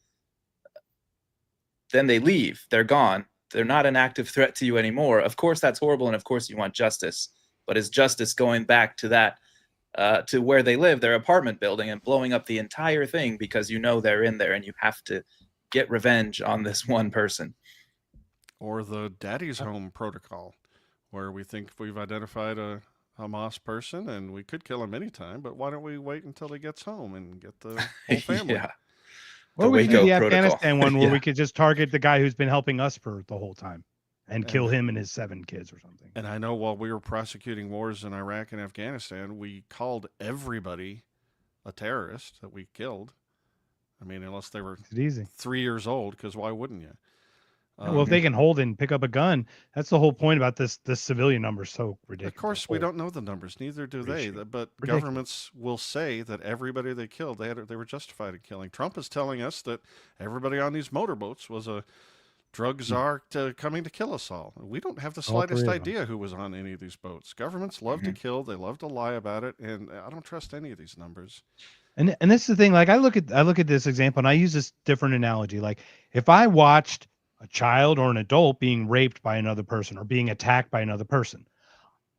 Then they leave, they're gone. They're not an active threat to you anymore. Of course, that's horrible, and of course you want justice. But is justice going back to that, to where they live, their apartment building, and blowing up the entire thing because they're in there and you have to get revenge on this one person? Or the daddy's home protocol, where we think we've identified a Hamas person and we could kill him anytime, but why don't we wait until he gets home and get the whole family? Or we could do the Afghanistan one where we could just target the guy who's been helping us for the whole time and kill him and his 7 kids or something. And I know while we were prosecuting wars in Iraq and Afghanistan, we called everybody a terrorist that we killed. I mean, unless they were 3 years old, because why wouldn't you? Well, if they can hold and pick up a gun, that's the whole point about this civilian number. So ridiculous. Of course, we don't know the numbers. Neither do they. But governments will say that everybody they killed, they were justified in killing. Trump is telling us that everybody on these motorboats was a drug czar coming to kill us all. We don't have the slightest idea who was on any of these boats. Governments love to kill. They love to lie about it. And I don't trust any of these numbers. And this is the thing. Like I look at this example and I use this different analogy. Like if I watched a child or an adult being raped by another person or being attacked by another person,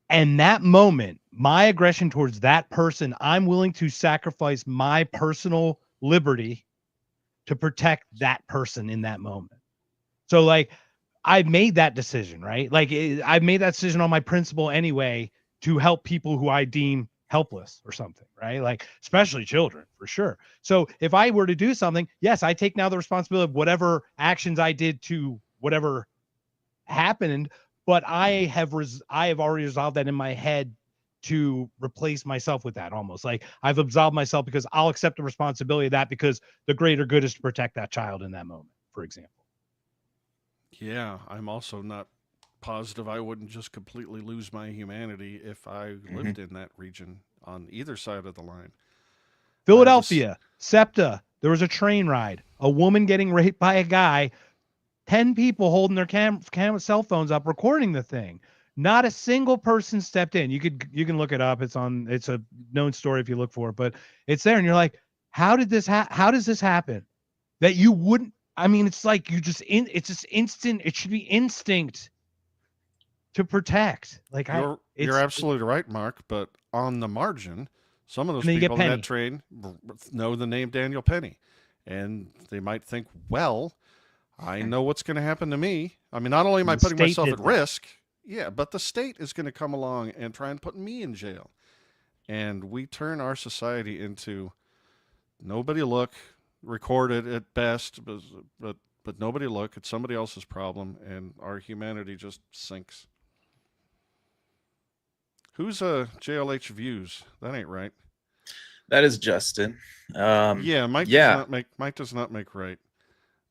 and that moment, my aggression towards that person, I'm willing to sacrifice my personal liberty to protect that person in that moment. So like I made that decision, right? Like I made that decision on my principle anyway to help people who I deem helpless or something, right? Like especially children, for sure. So if I were to do something, yes, I take now the responsibility of whatever actions I did to whatever happened, but I have already resolved that in my head to replace myself with that, almost like I've absolved myself because I'll accept the responsibility of that because the greater good is to protect that child in that moment, for example. Yeah, I'm also not positive I wouldn't just completely lose my humanity if I lived in that region on either side of the line. Philadelphia, SEPTA, there was a train ride, a woman getting raped by a guy, 10 people holding their cell phones up recording the thing. Not a single person stepped in. You can look it up. It's a known story if you look for it, but it's there. And you're like, how does this happen? That you wouldn't, I mean, it's like it's just instant. It should be instinct to protect. Like you're absolutely right, Mark, but on the margin, some of those people in that train know the name Daniel Penny, and they might think, well, I know what's going to happen to me. I mean, not only am I putting myself at risk, but the state is going to come along and try and put me in jail. And we turn our society into nobody look, recorded at best, but nobody look. It's somebody else's problem, and our humanity just sinks. Who's JLH Views? That ain't right. That is Justin. Mike does not make right.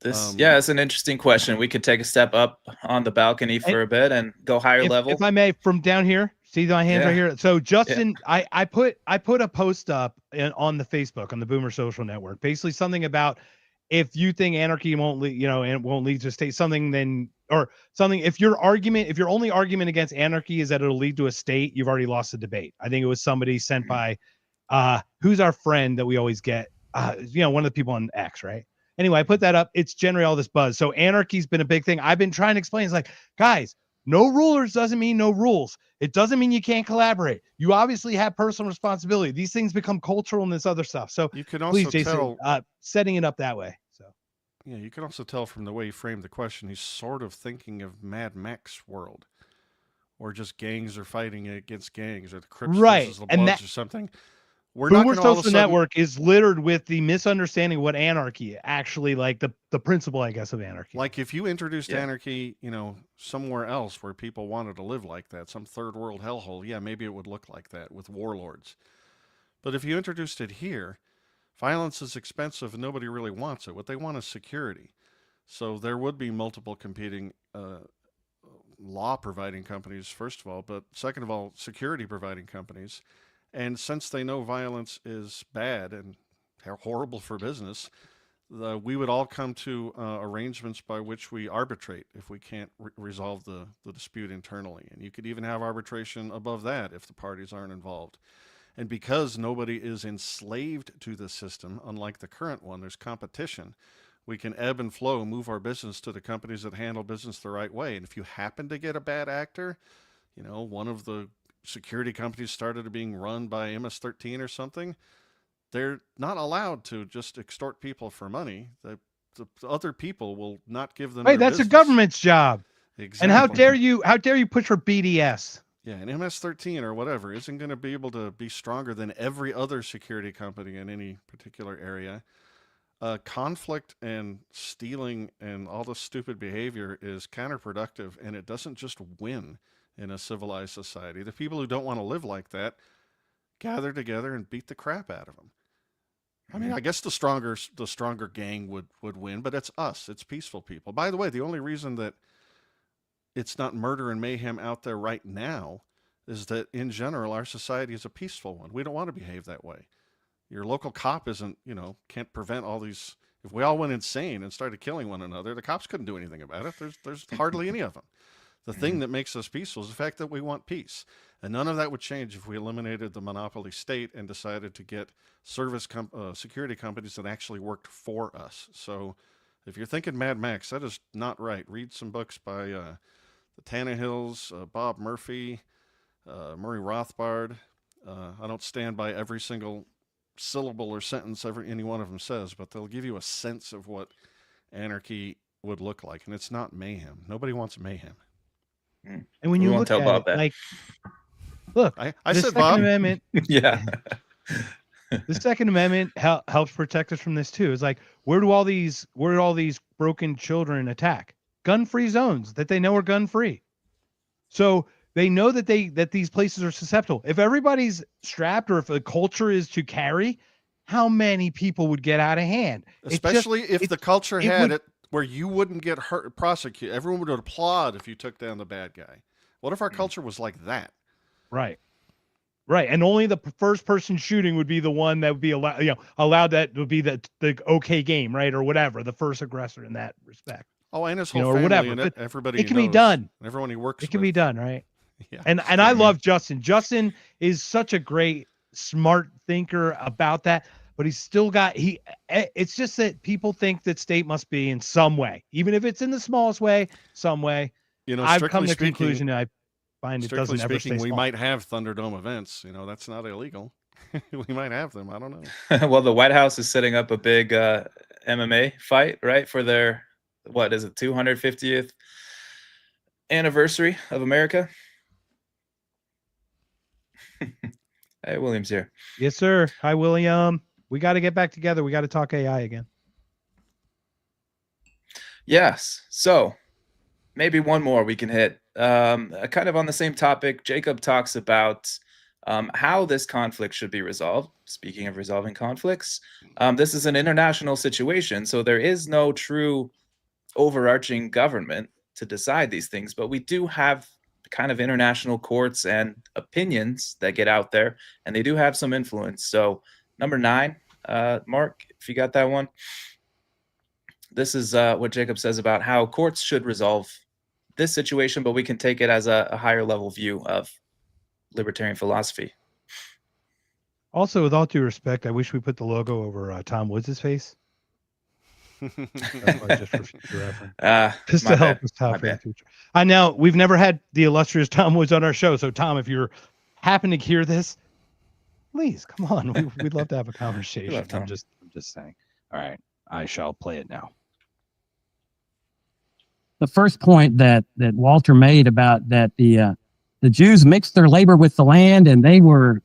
It's an interesting question. We could take a step up on the balcony for a bit and go higher level. If I may, from down here, see my hands right here. So Justin, I put a post up on the Facebook on the Boomer Social Network, basically something about if you think anarchy won't lead, and won't lead to a state, if your only argument against anarchy is that it'll lead to a state, you've already lost the debate. I think it was somebody sent by who's our friend that we always get, one of the people on X, right? Anyway, I put that up. It's generated all this buzz. So anarchy's been a big thing. I've been trying to explain. It's like, guys, no rulers doesn't mean no rules. It doesn't mean you can't collaborate. You obviously have personal responsibility. These things become cultural and this other stuff. So you can also Jason, setting it up that way. So yeah, you can also tell from the way he framed the question, he's sort of thinking of Mad Max world, or just gangs are fighting against gangs, or the Crips versus the Bloods or something. Boomer Social Network is littered with the misunderstanding of what anarchy actually, like the principle, I guess, of anarchy. Like if you introduced anarchy, somewhere else where people wanted to live like that, some third world hellhole, maybe it would look like that with warlords. But if you introduced it here, violence is expensive and nobody really wants it. What they want is security. So there would be multiple competing law providing companies, first of all, but second of all, security providing companies. And since they know violence is bad and horrible for business, we would all come to arrangements by which we arbitrate if we can't resolve the dispute internally. And you could even have arbitration above that if the parties aren't involved. And because nobody is enslaved to the system, unlike the current one, there's competition. We can ebb and flow, move our business to the companies that handle business the right way. And if you happen to get a bad actor, one of the security companies started being run by MS-13 or something, they're not allowed to just extort people for money. The other people will not give them. Hey, that's business. A government's job. Exactly. And how dare you push for BDS? Yeah, and MS-13 or whatever isn't going to be able to be stronger than every other security company in any particular area. Conflict and stealing and all this stupid behavior is counterproductive, and it doesn't just win in a civilized society. The people who don't want to live like that gather together and beat the crap out of them. I mean, I guess the stronger gang would win, but it's us. It's peaceful people. By the way, the only reason that it's not murder and mayhem out there right now is that in general, our society is a peaceful one. We don't want to behave that way. Your local cop can't prevent all these. If we all went insane and started killing one another, the cops couldn't do anything about it. There's hardly any of them. The thing that makes us peaceful is the fact that we want peace. And none of that would change if we eliminated the monopoly state and decided to get security companies that actually worked for us. So if you're thinking Mad Max, that is not right. Read some books by the Tannehills, Bob Murphy, Murray Rothbard. I don't stand by every single syllable or sentence any one of them says, but they'll give you a sense of what anarchy would look like. And it's not mayhem. Nobody wants mayhem. And when you look at it, like, look, I said Bob. Amendment, yeah, the Second Amendment helps protect us from this too. It's like, where do all these broken children attack? Gun-free zones that they know are gun-free. So They know that these places are susceptible. If everybody's strapped, or if a culture is to carry, how many people would get out of hand? Especially if the culture had would, it where you wouldn't get hurt, prosecuted. Everyone would applaud if you took down the bad guy. What if our culture was like that? Right. Right. And only the first person shooting would be the one that would be allowed, that would be the okay game, right? Or whatever, the first aggressor in that respect. Oh, and his whole family, or whatever. and everybody it can be done. Everyone he works with. It can be done, right? Yeah. And I love Justin. Justin is such a great, smart thinker about that, but he's still got, it's just that people think that state must be in some way, even if it's in the smallest way, some way. I've come to the conclusion that I find it doesn't ever stay small. We might have Thunderdome events. That's not illegal. We might have them. I don't know. Well, the White House is setting up a big MMA fight, right, for their, what is it, 250th anniversary of America. Hey, William's here. Yes, sir. Hi, William. We got to get back together. We got to talk AI again. Yes. So maybe one more we can hit. Kind of on the same topic, Jacob talks about how this conflict should be resolved. Speaking of resolving conflicts, this is an international situation, so there is no true overarching government to decide these things, but we do have kind of international courts and opinions that get out there, and they do have some influence. So number 9, Mark, if you got that one, this is what Jacob says about how courts should resolve this situation, but we can take it as a higher level view of libertarian philosophy. Also, with all due respect, I wish we put the logo over Tom Woods' face. Just for future reference. Just to help us out for the future. I know we've never had the illustrious Tom Woods on our show, so Tom, if you're happen to hear this, please come on. We'd love to have a conversation. I'm just saying. All right, I shall play it now. The first point that Walter made about that the Jews mixed their labor with the land, and they're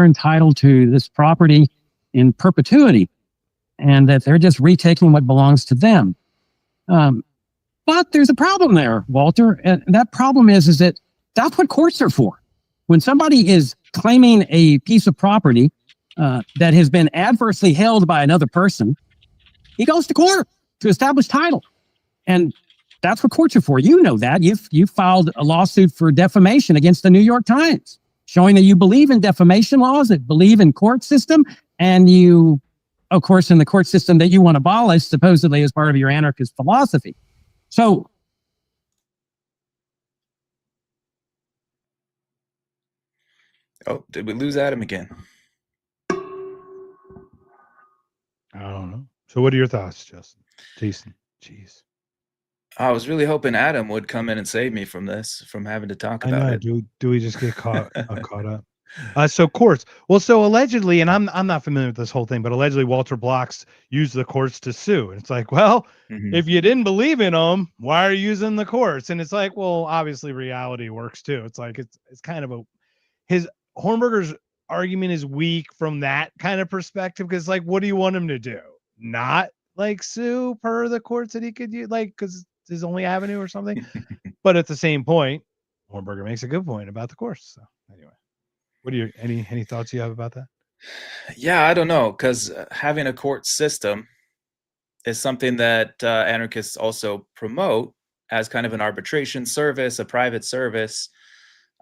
entitled to this property in perpetuity, and that they're just retaking what belongs to them. But there's a problem there, Walter, and that problem is that that's what courts are for. When somebody is claiming a piece of property that has been adversely held by another person, he goes to court to establish title, and that's what courts are for. You know that. You filed a lawsuit for defamation against the New York Times, showing that you believe in defamation laws, that believe in court system, and you, of course, in the court system that you want to abolish, supposedly as part of your anarchist philosophy. So, oh, did we lose Adam again? I don't know. So what are your thoughts, Justin? Jason? Jeez. I was really hoping Adam would come in and save me from this, from having to talk about it. Do we just get caught up? So courts. Well, so allegedly, and I'm not familiar with this whole thing, but allegedly Walter Blocks used the courts to sue. And it's like, well, if you didn't believe in them, why are you using the courts? And it's like, well, obviously reality works too. It's like it's kind of his Hornberger's argument is weak from that kind of perspective, because like, what do you want him to do? Not like sue per the courts that he could use, like, because his only avenue or something. But at the same point, Hornberger makes a good point about the course. So anyway, what do you any thoughts you have about that? Yeah, I don't know, because having a court system is something that anarchists also promote as kind of an arbitration service, a private service.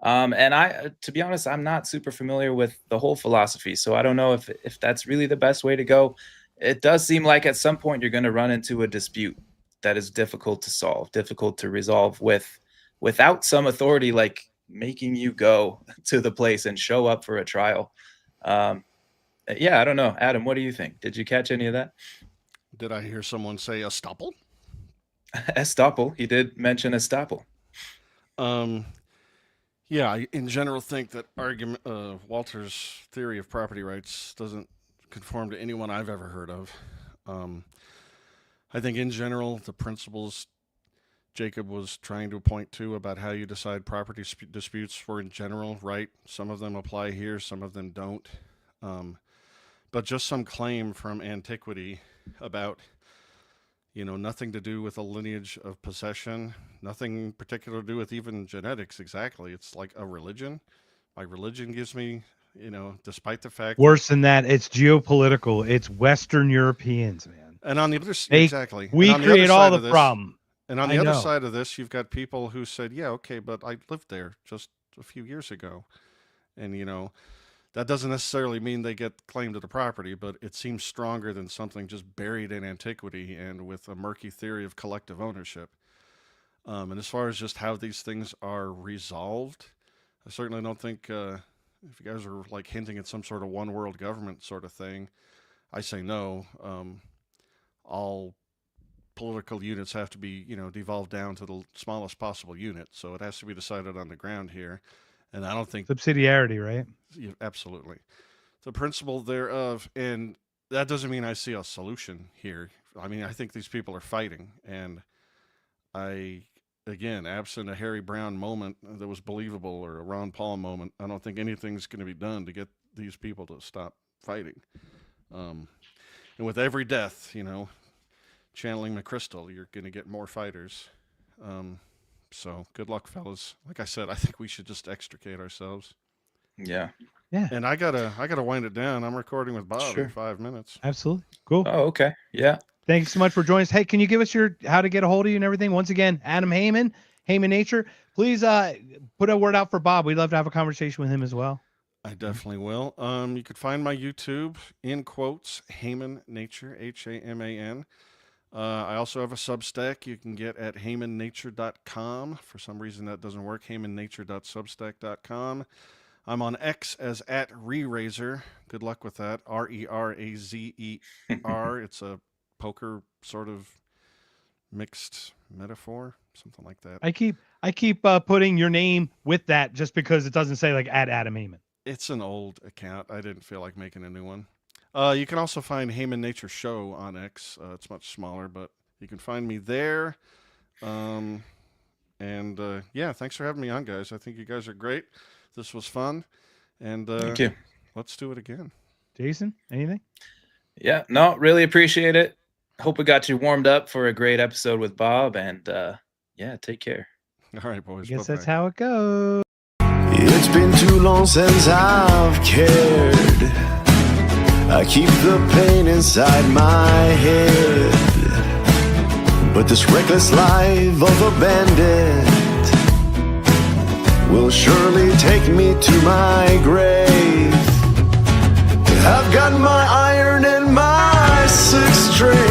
And I, to be honest, I'm not super familiar with the whole philosophy, so I don't know if that's really the best way to go. It does seem like at some point you're going to run into a dispute that is difficult to solve, difficult to resolve without some authority like making you go to the place and show up for a trial. Yeah, I don't know. Adam, what do you think? Did you catch any of that? Did I hear someone say estoppel? Estoppel. He did mention estoppel. Yeah, I in general think that Walter's theory of property rights doesn't conform to anyone I've ever heard of. I think in general, the principles Jacob was trying to point to about how you decide property disputes were in general right. Some of them apply here, some of them don't. But just some claim from antiquity about nothing to do with a lineage of possession, nothing particular to do with even genetics exactly. It's like a religion. My religion gives me, despite the fact worse than that, it's geopolitical. It's Western Europeans, man. And on the other side, exactly. We create all the problem. And on the other side of this, you've got people who said, yeah, okay, but I lived there just a few years ago. And, that doesn't necessarily mean they get claim to the property, but it seems stronger than something just buried in antiquity and with a murky theory of collective ownership. And as far as just how these things are resolved, I certainly don't think, if you guys are like hinting at some sort of one world government sort of thing, I say no. All political units have to be, devolved down to the smallest possible unit. So it has to be decided on the ground here. And I don't think subsidiarity, right? Yeah, absolutely. The principle thereof, and that doesn't mean I see a solution here. I mean, I think these people are fighting, and again, absent a Harry Brown moment that was believable or a Ron Paul moment, I don't think anything's going to be done to get these people to stop fighting. And with every death, channeling McChrystal, you're going to get more fighters. So good luck, fellas. Like I said, I think we should just extricate ourselves. Yeah. Yeah. And I gotta wind it down. I'm recording with Bob in 5 minutes. Absolutely. Cool. Oh, okay. Yeah. Thanks so much for joining us. Hey, can you give us how to get a hold of you and everything? Once again, Adam Haman, Haman Nature. Please put a word out for Bob. We'd love to have a conversation with him as well. I definitely will. You could find my YouTube in quotes, Haman Nature, Haman. I also have a Substack you can get at hamannature.com. For some reason that doesn't work. hamannature.substack.com. I'm on X as @ReRazer. Good luck with that. RERAZER. It's a poker sort of mixed metaphor, something like that. I keep putting your name with that just because it doesn't say like @Adam Haman. It's an old account. I didn't feel like making a new one. You can also find Haman Nature Show on X. It's much smaller, but you can find me there. Yeah, thanks for having me on, guys. I think you guys are great. This was fun. And thank you. Let's do it again. Jason, anything? Yeah, no, really appreciate it. Hope we got you warmed up for a great episode with Bob. And yeah, take care. All right, boys. I guess that's how it goes. It's been too long since I've cared. I keep the pain inside my head, but this reckless life of a bandit will surely take me to my grave. I've got my iron and my 6 string.